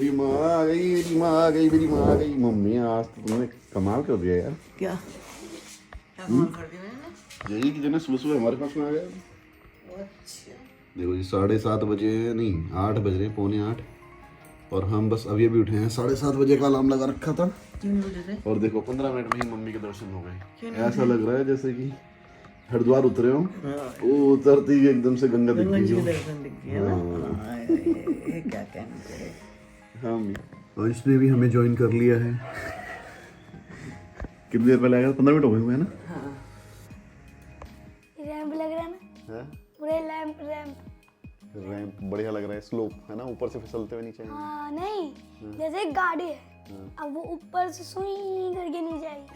मेरी माँ आ गई, मेरी माँ आ गई, मेरी माँ आ गई। मम्मी आज तो तुमने कमाल कर दिया यार। क्या क्या कमाल कर दिया मैंने? यही कि जो ना सुबह सुबह हमारे पास में आ गया। अच्छा, देखो जी 7:30 बजे, नहीं 8 बज रहे हैं, पौने 8। और हम बस अभी अभी उठे हैं। 7:30 बजे का अलार्म लगा रखा था। 3 बजे थे। और देखो 15 मिनट में ही मम्मी के दर्शन हो क्यों गए। नहीं ऐसा लग रहा है जैसे कि हरिद्वार उतरे हो। वो उतरती ही एकदम से गंगा दिख गंगा गई जी के हो। दर्शन दिख गए ना। हाँ, ये क्या कहने थे। हाँ मम्मी। और इसने भी हमें ज्वाइन कर लिया है। कितनी देर पहले आया? 15 मिनट हो गए हुए हैं ना। हाँ, रैंप लग रहा है ना, है पूरे रैंप रैंप। रैंप बढ़िया लग रहा है। स्लोप है ना, ऊपर से फिसलते हुए नीचे आएंगे। हाँ नहीं, जैसे एक गाड़ी है, अब वो ऊपर से सुई करके नीचे आएगी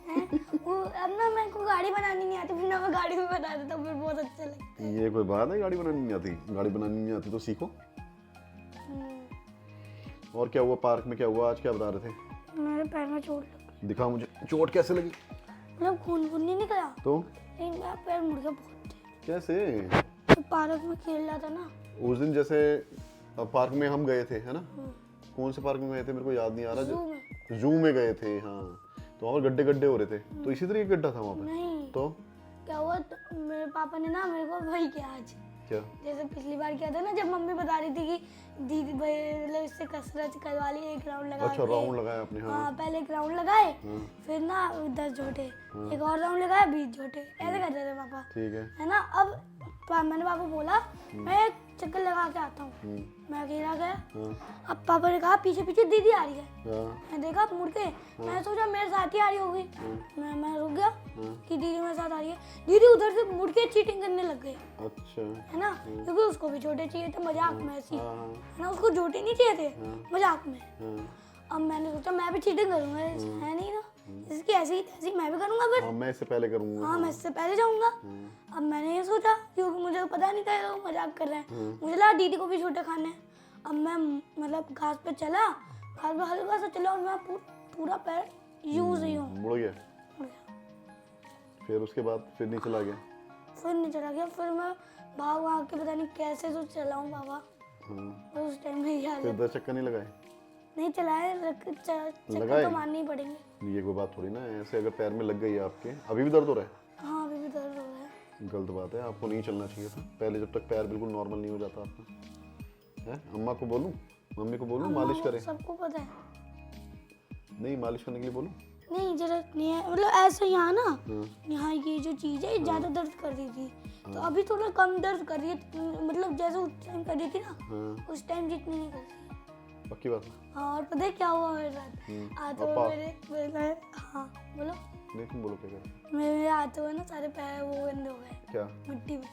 हैं? वो अब ना मेरे को गाड़ी बनानी नहीं आती, फिर ना मैं गाड़ी में बना देता हूँ, फिर बहुत अच्छा लगता है। ये कोई बात है? गाड़ी बनानी नहीं आती? गाड़ी बनानी नहीं आती तो सीखो। और क्या हुआ पार्क में? क्या हुआ आज? क्या बता रहे थे? मेरे पैर में चोट लगी, दिखा मुझे। चोट कैसे लगी? मतलब खून खून नहीं निकला, तो लेकिन मेरा पैर मुड़ गया बहुत। कैसे? तो पार्क में खेल रहा था ना, उस दिन जैसे पार्क में हम गए थे, है ना? कौन से पार्क में गए थे मेरे को याद नहीं आ रहा। जू में। जू में गए थे, हाँ। तो वहाँ पर गड्ढे गड्ढे हो रहे थे, तो इसी तरह गड्ढा था वहाँ पे। नहीं, तो क्या हुआ, तो मेरे पापा ने ना मेरे को वही किया आज, क्या? जैसे पिछली बार किया था ना, जब मम्मी बता रही थी कि दीदी भाई मतलब इससे कसरत करवा ली, एक राउंड लगा अच्छा के। राउंड लगाया आपने? हाँ हाँ, पहले एक राउंड लगाए, फिर ना 10 झोटे, एक और राउंड लगाया 20 झोटे, ऐसे कर रहे थे पापा, ठीक है। ना। अब मैंने पापा बोला मैं एक चक्कर लगा के आता हूँ, मैं अकेला गया। अब पापा ने कहा पीछे पीछे दीदी आ रही है, हाँ मैं देखा मुड़ के, मैं सोचा मेरे साथ ही आ रही होगी, मैं रुक गया कि दीदी मेरे साथ आ रही है। दीदी उधर से मुड़ के चीटिंग करने लग गई, अच्छा। है ना, क्योंकि उसको भी छोटे चाहिए थे, मजाक में ऐसी, हाँ है ना, उसको छोटे नहीं चाहिए थे, मजाक में। हाँ अब मैंने सोचा मैं भी चीटिंग करूंगा, है नहीं ना, इसकी ऐसी तैसी मैं भी करूंगा फिर। हाँ, मैं इससे पहले करूँगा। हाँ, मैं इससे पहले जाऊंगा। अब मैंने ये सोचा, क्योंकि मुझे पता नहीं था ये लोग मजाक कर रहे हैं, मुझे लगा दीदी को भी छोटे खाने हैं। अब मैं मतलब घास पे चला, घास पे हल्का सा चला और मैं पूरा पैर यूं से यूं मुड़ गया। मुड़ गया। फिर उसके बाद फिर नहीं चला गया। फिर नहीं चला गया, फिर मैं भाग भाग के पता नहीं कैसे तो चलाऊं बाबा, हाँ। उस टाइम में याद फिर है। 10 चक्कर नहीं लगाए? नहीं चलाए, चक्कर लगाए? तो मारने ही पड़ेंगे। ये कोई बात थोड़ी ना है। ऐसे अगर पैर में लग गई है आपके, अभी भी दर्द हो रहा है? हाँ, अभी भी दर्द हो रहा है। गलत बात है, आपको नहीं चलना चाहिए था पहले, जब तक पैर बिल्कुल नॉर्मल नहीं हो जाता आपका। है? अम्मा को बोलूं, मम्मी को बोलूं मालिश करें? सबको पता है। नहीं, मालिश करने के लिए बोलूं? नहीं, जरूरत नहीं है, मतलब ऐसे यहाँ ना, यहाँ ये जो चीज है ज्यादा दर्द कर रही थी, तो अभी थोड़ा कम दर्द कर रही है, मतलब जैसे उस टाइम कर रही थी ना, उस टाइम जितनी नहीं कर रही है। पक्की बात है? हाँ, और पता है क्या हुआ मेरे साथ? हाथों पापा। में हाँ बोलो। नहीं, तुम बोलो क्या करें। मेरे हाथों में ना सारे पैर वो गंदे हो गए क्या? मिट्टी में।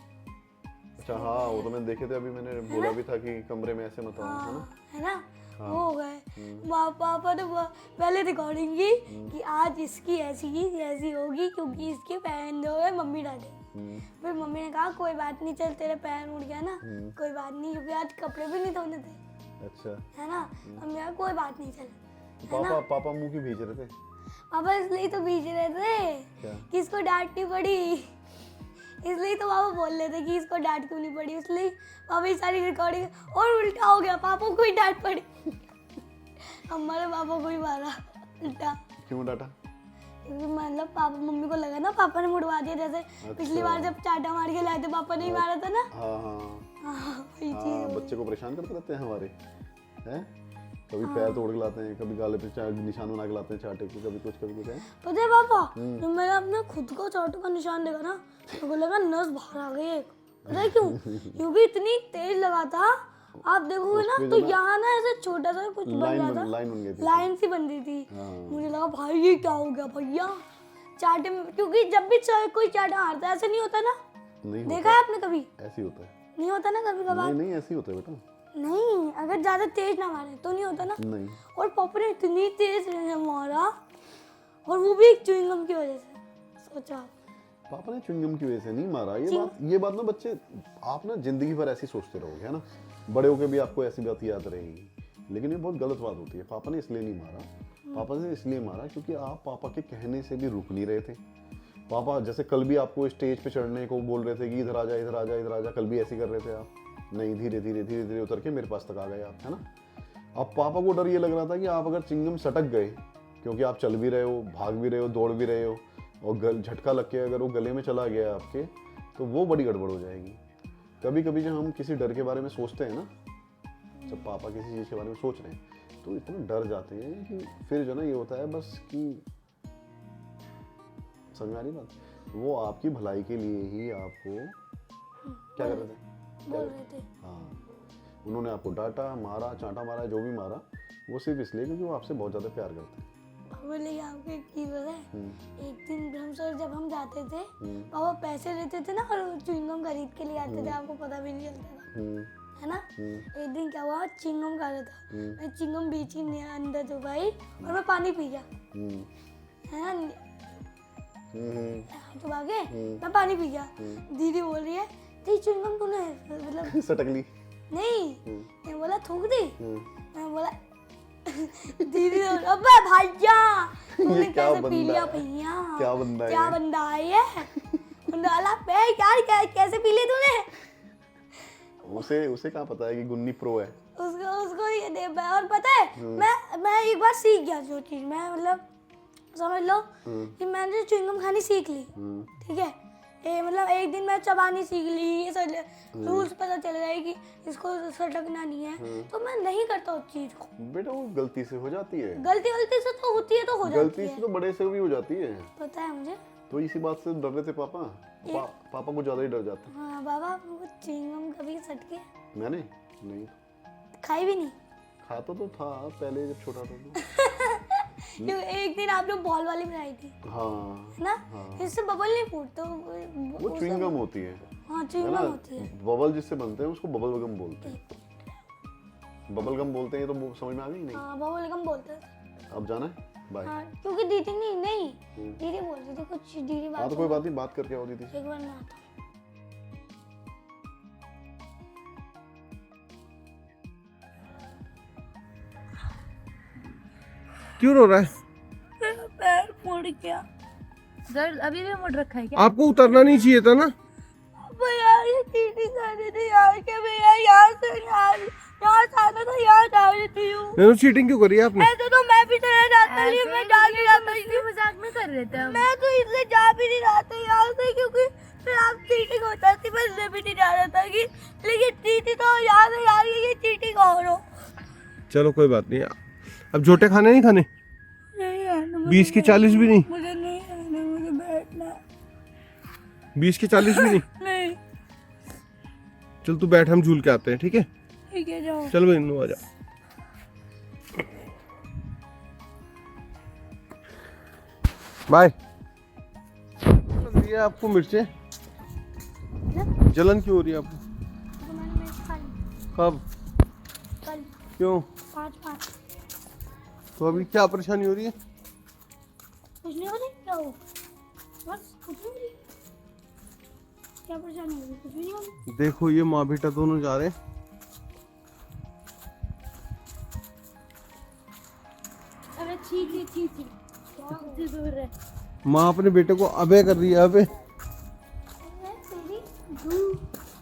अच्छा हाँ, वो तो मैंने देखे थे, अभी मैंने बोला भी था कि कमरे में ऐसे मत आओ, है ना? है ना, वो हो गए। पापा ने पहले रिकॉर्डिंग की कि आज इसकी ऐसी होगी क्योंकि इसके पैर गंदे हो गए, मम्मी डांटे। फिर मम्मी ने कहा कोई बात नहीं, चल तेरे पैर मुड़ गया ना, कोई बात नहीं, क्योंकि आज कपड़े भी नहीं धोने थे, अच्छा। है ना। मम्मी कहा कोई बात नहीं, चल। पापा मुंह क्यों भींच रहे थे? पापा इसलिए तो भीज रहे थे क्या? कि इसको डांटनी पड़ी, इसलिए तो पापा बोल रहे थे कि इसको डांट क्यों नहीं पड़ी, इसलिए पापा ये सारी रिकॉर्डिंग, और उल्टा हो गया, पापा को ही डांट पड़ी। हमारे पापा को ही मारा उल्टा। क्यों डांटा? क्योंकि मतलब पापा, मम्मी को लगा ना पापा ने मुड़वा दिया, जैसे पिछली बार जब चाटा मार के लाए थे पापा ने ही मारा था ना। हाँ हाँ हाँ, वही हाँ, चीज। बच्चे को परेशान करते रहते हैं हमारे, हैं? कभी पैर तोड़ के लाते हैं, कभी गाले पे निशान बना के लाते हैं चाटे के, कभी कुछ है। पता है पापा, जब मैंने अपने खुद को चाटू का निशान देखा ना, मेरे को लगा नस बाहर आ गई एक। पता है क्यों? क्योंकि इतनी तेज लगा था, आप देखोगे ना तो यहाँ ना ऐसे छोटा सा कुछ बन रहा था, लाइन बन गई थी, लाइन सी बन रही थी। मुझे लगा भाई ये क्या हो गया भैया चाटे में, क्योंकि जब भी कोई चाटा मारता है ऐसे नहीं होता ना, नहीं देखा है आपने कभी? ऐसे ही होता है। नहीं होता ना कभी कभार? नहीं ऐसे ही होता है बेटा। नहीं, अगर ज्यादा तेज ना मारे तो नहीं होता ना। नहीं। और पापा ने इतनी तेज मारा, और वो भी एक च्युइंगम की वजह से, सोचा आप। पापा ने च्युइंगम की वजह से नहीं मारा। ये बात ना बच्चे, आप ना जिंदगी भर ऐसी सोचते रहोगे, है ना, बड़े होके भी आपको ऐसी बात याद रहेगी, लेकिन ये बहुत गलत बात होती है। पापा ने इसलिए नहीं मारा, पापा ने इसलिए मारा क्योंकि आप पापा के कहने से भी रुक नहीं रहे थे। पापा जैसे कल भी आपको स्टेज पे चढ़ने को बोल रहे थे कि इधर आ जा, इधर आ जा, इधर आ जा, कल भी ऐसे कर रहे थे आप, नहीं, धीरे धीरे धीरे धीरे उतर के मेरे पास तक आ गए आप, है ना। अब पापा को डर ये लग रहा था कि आप अगर चिंगम सटक गए, क्योंकि आप चल भी रहे हो, भाग भी रहे हो, दौड़ भी रहे हो, और झटका लग के अगर वो गले में चला गया आपके, तो वो बड़ी गड़बड़ हो जाएगी। कभी कभी जब हम किसी डर के बारे में सोचते हैं ना, जब पापा किसी चीज़ के बारे में सोच रहे हैं, तो इतना डर जाते हैं कि फिर जो ना ये होता है बस कि, समझ में आ रही बात, वो आपकी भलाई के लिए ही आपको क्या कर रहे थे, बोल रहे थे। हाँ, उन्होंने आपको डांटा, मारा, चांटा मारा, जो भी मारा, वो सिर्फ इसलिए क्योंकि वो आपसे बहुत ज़्यादा प्यार करते हैं। बोले आपको एक चीज पता है, एक दिन ब्रह्मसर जब हम जाते थे, पापा पैसे लेते थे ना और च्युइंगम खरीद के ले आते थे, आपको पता भी नहीं चलता था, है ना। एक दिन क्या हुआ, चिंगम खा रहा था, मैं चिंगम बीच ही अंदर दबाई और मैं पानी पी गया, है ना, तो आगे मैं पानी पी गया। दीदी बोल रही है तेरी चिंगम तूने मतलब सटक ली? नहीं, मैं बोला थूक दी, मैं बोला दीदी अबे भैया तूने कैसे पी लिया भैया, क्या बंदा है, क्या बंदा है ये, डाला बे यार कैसे पी ली तूने। उसे क्या पता है कि गुन्नी प्रो है, उसको ये दे। और पता है मैं एक बार सीख गया जो चीज, मैं मतलब समझ लो कि मैंने च्युइंगम खानी सीख ली, ठीक है, मतलब एक दिन मैं चबानी सीख ली, ये सब रूल्स पता चल गए कि इसको सटकना नहीं है, तो मैं नहीं करता उस चीज को। बेटा वो गलती से हो जाती है, गलती से तो होती है, तो हो जाती है, गलती से तो बड़े से भी हो जाती है, पता है मुझे। तो इसी बात से डर रहे थे पापा, पापा को ज्यादा ही डर जाते। हाँ बाबा, वो च्युइंगम कभी सटके मैंने नहीं खाई भी नहीं, खाता तो था पहले जब छोटा था तो। जो एक दिन आप लोग बॉल वाली बनाई थी, हाँ, है ना, हाँ। इससे बबल नहीं फूटते, वो च्युइंगम होती है, हाँ च्युइंगम होती है, बबल जिससे बनते हैं उसको बबल गम बोलते हैं, बबल गम बोलते हैं, तो वो समझ में आ गई नहीं? हाँ बबल गम बोलते हैं। अब जाना है, बाय। हाँ क्योंकि दीदी नहीं दीदी बोल रही थी कुछ, दीदी हाँ बात तो कोई बात नहीं, बात करके आओ दीदी से। एक बार ना आता। क्यों रो रहा है? मेरा पैर मुड़ गया। दर्द अभी भी मुड़ रखा है क्या? आपको उतरना नहीं चाहिए था ना? भैया ये चीटिंग कर रही थी यार, के भैया यहाँ से यहाँ से आना था, यहाँ जा रही थी हूँ। नहीं, चीटिंग क्यों करी आपने? ऐसे तो मैं भी चला जाता नहीं, मैं जा नहीं रहा था, मजाक में कर रहे थे हम। मैं तो इसलिए जा भी नहीं रहा था यहाँ से, क्योंकि फिर आप चीटिंग होता थी, मैं इसलिए भी नहीं जा रहा था कि, लेकिन चीटिंग तो यहाँ से जा रही है, ये चीटिंग और हो। चलो कोई बात नहीं, अब झोटे खाने नहीं खाने? नहीं आना, 20 की 40 भी नहीं? मुझे नहीं आना, मुझे बैठना है। 20 की 40 भी नहीं? नहीं। चल तू बैठ, हम झूल के आते हैं, ठीक है? ठीक है जाओ। चल भाई नु आ जा। बाय। ये आपको मिर्चें जलन क्यों हो रही है आपको? तो मैंने मिर्च खा ली कब? कल क्यों? 5 तो अभी क्या परेशानी हो रही है? कुछ नहीं हो रही, क्या हो, बस कुछ नहीं हो रही, क्या परेशानी हो रही, कुछ भी नहीं हो रही। देखो ये माँ बेटा दोनों जा रहे हैं। अरे छी बहुत दूर है। माँ अपने बेटे को अबे कर रही है, अबे।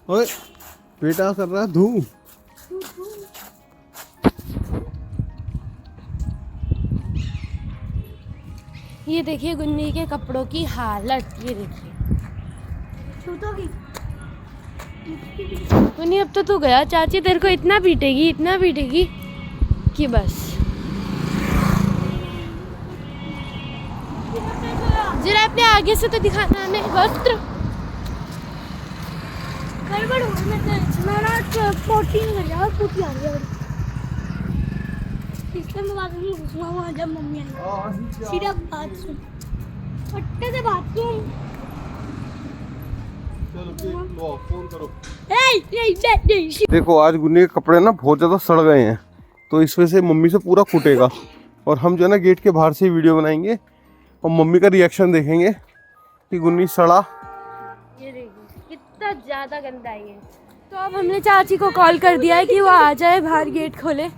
ओए बेटा कर रहा है धू। ये देखिए गुन्नी के कपड़ों की हालत, ये देखिए। गुन्नी अब तो तू गया, चाची तेरे को इतना पीटेगी कि बस। जरा अपने आगे से तो दिखाना हमें वस्त्र। गड़बड़ हो गई, मैं इतना ना पोटी नहीं गया, पोटी आ गया। इसलिए मैं बाथरूम में घुसूंगा वहाँ जब मम्मी आई, सीधा बाथरूम, फट्टे से बाथरूम। चलो फोन करो। देखो आज गुन्नी के कपड़े ना बहुत ज़्यादा सड़ गए हैं, तो इस वजह से मम्मी से पूरा फूटेगा, और हम जो है ना गेट के बाहर से वीडियो बनाएंगे और मम्मी का रिएक्शन देखेंगे कि गुन्नी सड़ा। ये देखिए कितना ज़्यादा गंदा है ये। तो अब हमने चाची को कॉल कर दिया है कि वो आ जाए बाहर, गेट खोले,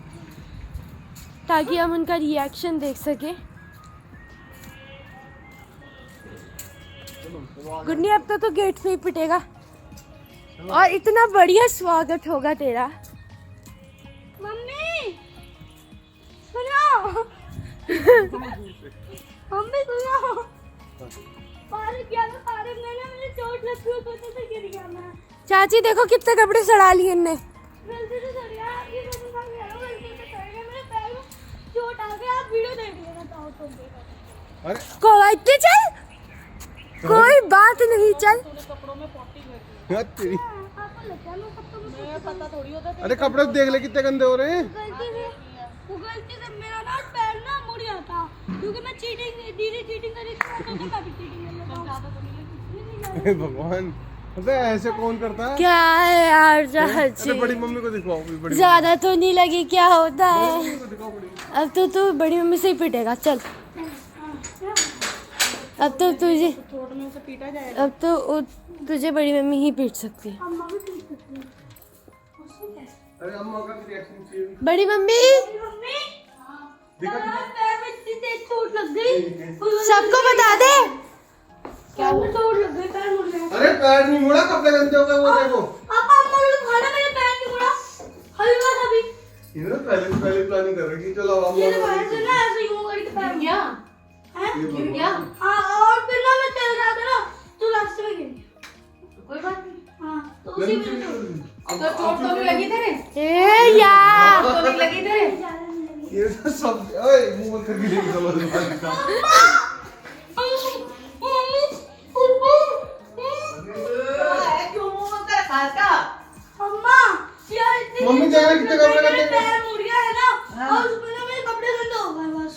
ताकि हम उनका रिएक्शन देख सके। गुन्नी अब तो गेट से ही पिटेगा, और इतना बढ़िया स्वागत होगा तेरा। मम्मी मम्मी सुनो, पार्क गया था, पार्क में ना मुझे चोट लगी, सोचा था गिर गया मैं। चाची देखो कितने कपड़े सड़ा लिए इनने। गलती से सड़ गया, ये मेरे साथ गया, गलती से सड़ गया, मेरे पैर में चोट आ गया। आप वीडियो देख लेना चाहो तो देखो। अरे कोई चल, कोई बात नहीं, चल। यार तेरी, आपको लगता है मैं सबको मुझे पता थोड़ी होता था। अरे कपड़े देख ले कितने गंदे हो रहे हैं। गलती से मेरा ना पैर ना मुड़ गया था, क्योंकि मैं दीदी चीटिंग कर रही थी, तो मैं भी चीटिंग कर लेता हूँ। हे भगवान, अबे ऐसे कौन करता है? क्या है यार अरे चाची, बड़ी मम्मी को दिखाओ, बड़ी ज्यादा तो नहीं लगी, क्या होता है। मम्मी को दिखाओ, बड़ी। अब तो तू बड़ी मम्मी से ही पिटेगा, चल। अब तो तुझे, अब तो तुझे बड़ी मम्मी ही पीट सकती है। अरे अम्मा का रिएक्शन चाहिए। बड़ी मम्मी मम्मी, पैर में इतनी तेज चोट लग गई, सबको बता दे। क्या चोट लग गई, पैर मुड़ गया। अरे पैर नहीं मुड़ा, कपड़े गंदे हो गए, वो देखो। पापा अम्मा ने खाना, मेरे पैर नहीं मुड़ा, हलवा था भी। इन्होंने पहले प्लानिंग कर रखी, चलो अब ये तो पैर से ना ऐसे यूं करके पैर गया गिर गया। हाँ, और फिर ना मैं चल रहा था ना, तो रास्ते में गिर गया। कोई बात नहीं। हाँ, तो उसी में तो चोट तो नहीं लगी तेरे? ए यार, तो नहीं लगी तेरे? ये तो सब, ओए मुंह बंद करके देख, चलो क्यों मुंह बंद कर रखा है इसका? अम्मा, यार इतनी मम्मी जाने कितने कपड़े मेरे गंदे पैर मुड़ गया है ना, और उसमें ना मेरे कपड़े गंदे हो गए बस।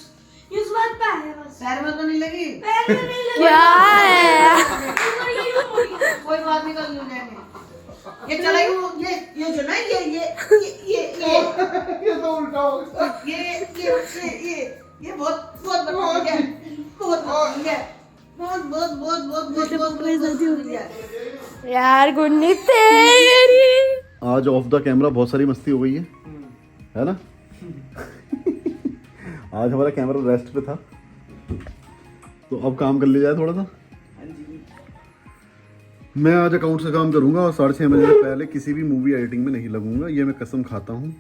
इस बात पे है बस। पैर में तो नहीं लगी? पैर में नहीं लगे। क्या है? ऊपर ये यूं मुड़ गया। कोई बात नहीं, कर लूं जाएंगे। ये चला ये जो ना ये ये तो उल्टा हो गया। ये बहुत बदतमीज है, बहुत बदतमीज है, बहुत बदतमीज है। यार गुन्नी तेरी। आज ऑफ द कैमरा बहुत सारी मस्ती हो गई है ना? आज हमारा कैमरा रेस्ट पे था, तो अब काम कर लिया जाए थोड़ा सा। मैं आज अकाउंट से काम करूंगा और 6:30 बजे से पहले किसी भी मूवी एडिटिंग में नहीं लगूंगा, ये मैं कसम खाता हूँ।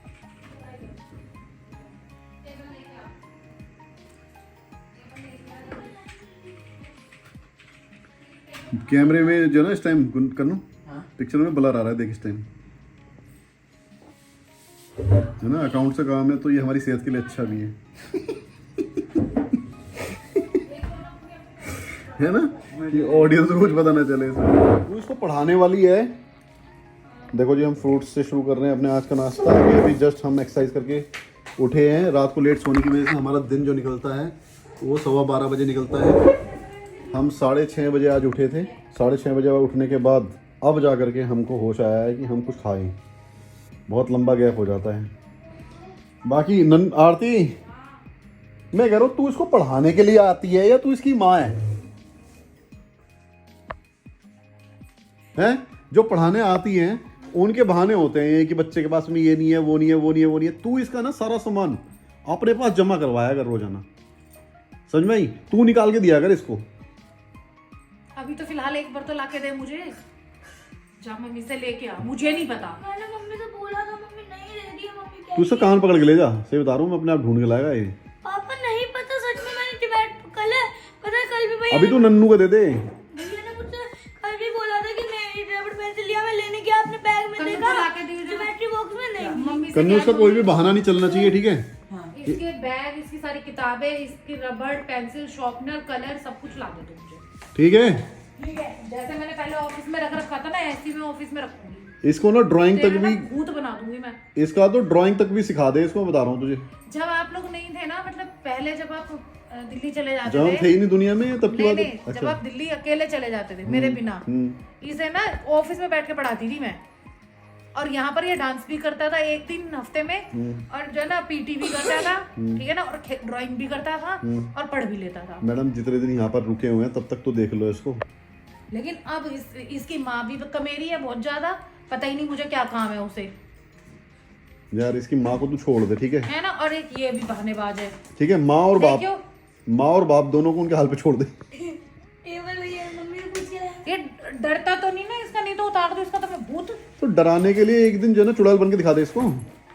कैमरे में जो ना इस टाइम करना, पिक्चर में ब्लर आ रहा है, देख इस टाइम, है ना? अकाउंट से काम है तो ये हमारी सेहत के लिए अच्छा भी है ना, कि ऑडियंस को कुछ पता ना चले। वो इसको पढ़ाने वाली है। देखो जी, हम फ्रूट्स से शुरू कर रहे हैं अपने आज का नाश्ता। अभी जस्ट हम एक्सरसाइज करके उठे हैं। रात को लेट सोने की वजह से हमारा दिन जो निकलता है वो 12:15 बजे निकलता है। हम 6:30 बजे आज उठे थे। 6:30 बजे उठने के बाद अब जा करके हमको होश आया है कि हम कुछ खाएं। बहुत लंबा गैप हो जाता है। बाकी आरती, मैं कह रहा हूँ तू इसको पढ़ाने के लिए आती है या तू इसकी माँ है? जो पढ़ाने आती हैं उनके बहाने होते हैं कि बच्चे के पास में ये नहीं है, वो नहीं है, वो नहीं है, वो नहीं है। तू इसका ना सारा सामान अपने पास जमा करवाया कर रोजाना, समझ में आई? तू निकाल के दिया कर इसको। अभी तो फिलहाल एक बार तो लाके दे मुझे, जा मम्मी से लेके आ, मुझे नहीं पता। मैंने मम्मी से बोला था, मम्मी नहीं दे रही है। मम्मी तू इसका कान पकड़ के ले जा, सही बता रहा हूँ मैं, अपने आप ढूंढ के लाएगा ये। पापा नहीं पता, सच में मैंने डिबेट पता है कल भी भैया अभी तू नन्नू को दे दे। ने मुझसे कल भी बोला था कि मैं रबड़ पेंसिल लिया, मैं लेने गया अपने बैग में, देखा ज्योमेट्री बॉक्स में नहीं। मम्मी से कन्नू, उसका कोई भी बहाना नहीं चलना चाहिए, ठीक है? इसके बैग, इसकी सारी किताबें, इसकी रबड़, पेंसिल, शार्पनर, कलर सब कुछ ला दे दो मुझे, ठीक है? ठीक है? जैसे मैंने पहले ऑफिस में रख रखा था ना, ऐसे ही मैं ऑफिस में रखूंगी। इसको ना ड्राइंग तक भी, भूत बना दूंगी मैं। इसका तो ड्राइंग तक भी सिखा दे इसको, मैं बता रहा हूँ तुझे। जब आप लोग नहीं थे ना, मतलब पहले जब आप दिल्ली चले जाते जब हम थे ही नहीं दुनिया में तब की नहीं बात है। नहीं, जब आप दिल्ली अकेले चले जाते थे मेरे बिना, इसे ना ऑफिस में बैठ के पढ़ाती थी मैं। और यहाँ पर ये डांस भी करता था 1 दिन हफ्ते में, और जो है ना पीटी भी करता था, ठीक है ना, और ड्राइंग भी करता था, और पढ़ भी लेता था। मैडम जितने दिन यहाँ पर रुके हुए हैं तब तक तो देख लो इसको। लेकिन अब इसकी माँ भी कमेरी है बहुत ज्यादा, पता ही नहीं मुझे क्या काम है उसे। यार इसकी माँ को तू छोड़ दे, ठीक है ना? और एक ये भी बहानेबाज है, ठीक है? माँ और बाप, देखियो। माँ और बाप दोनों को उनके हाल पे छोड़ दे। टेबल भैया मम्मी ने पूछ लिया। ये डरता तो नहीं ना इसका, नहीं तो उतार दो इसका तो मैं भूत। तो डराने के लिए एक दिन जो है ना चुड़ैल बन के दिखा दे इसको।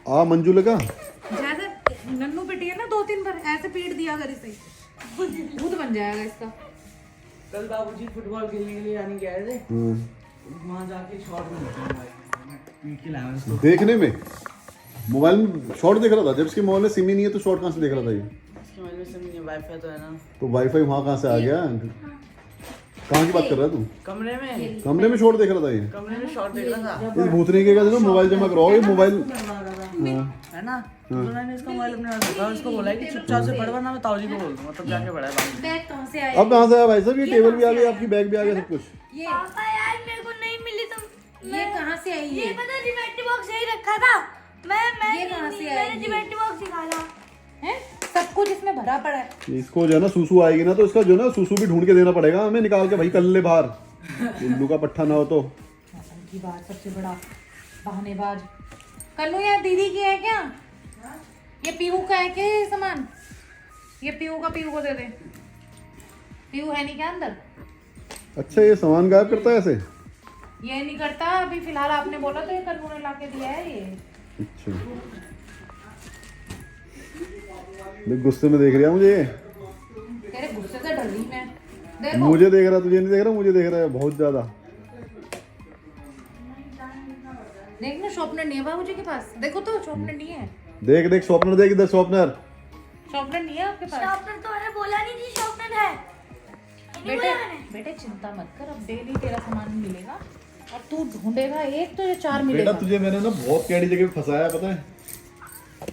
आ मंजू लगा, जैसे नन्नू पिट उल्टी है ना 2-3 बार, ऐसे पीट दिया अगर इसे भूत बन जाएगा इसका। कल बाबूजी फुटबॉल खेलने के लिए जाने गए थे, वहाँ जाके शॉट में पीट के लाया उसको। देखने में मोबाइल में शॉर्ट देख रहा था, जब इसके मोबाइल में सिम ही नहीं है तो शॉर्ट कहाँ से देख रहा था ये? इसके मोबाइल में सिम नहीं है, वाईफाई तो है ना। तो वाईफाई वहाँ कहाँ से आ गया? कहाँ की बात कर रहा है तू? कमरे में शॉर्ट देख रहा था ये? कमरे में शॉट देख रहा था, इस भूतनी के कहते ना मोबाइल जमा कराओ, ये मोबाइल है ना। तो मैंने इसका मोबाइल अपने हाथ रखा, उसको बोला कि चुपचाप से पढ़वा ना, मैं ताऊजी को बोल दूंगा, तब जाके पढ़ा है बाकी। बैग कहाँ से आया? अब कहाँ से आया भाई साहब? ये टेबल भी आ गई आपकी, बैग भी आ गया, सब कुछ। ये पापा यार मेरे को नहीं मिली तो ये कहाँ से आई? ये पता ज्योमेट्री बॉक्स यही रखा था। मैं ये कहाँ से आई? मैंने ज्योमेट्री बॉक्स निकाला। हैं? सब कुछ इसमें भरा पड़ा है। इसको जो है ना सूसू आएगी ना, तो इसका जो है ना सूसू भी ढूंढ के देना पड़ेगा हमें, निकाल के भाई कर ले बाहर, उल्लू का पट्टा ना हो तो। की बात सबसे बड़ा बहानेबाज। कन्नू यार दीदी की है क्या? ये पीहू का है क्या ये सामान? ये पीहू का, पीहू को दे दे। पीहू है नहीं क्या अंदर? अच्छा ये सामान गायब करता है ऐसे? ये नहीं करता, अभी फिलहाल आपने बोला तो ये कन्नू ने ला के दिया है ये। अच्छा देख गुस्से में देख रहा है मुझे, तेरे गुस्से से डर रही मैं। देखो मुझे देख रहा, तुझे नहीं देख रहा, मुझे देख रहा है बहुत ज्यादा। देख ना, शॉर्पनर नहीं है बाबूजी के पास। देखो तो शॉर्पनर नहीं है। देख देख शॉर्पनर देख, इधर शॉर्पनर। शॉर्पनर नहीं है आपके पास। शॉर्पनर तो मैंने बोला नहीं थी शॉर्पनर है। नहीं बेटे बोला मैंने। बेटे चिंता मत कर, अब डेली तेरा सामान मिलेगा और तू ढूंढेगा एक तो ये 4 बेटा मिलेगा। तुझे मैंने ना बहुत कैडी जगह पे फंसाया है, पता है?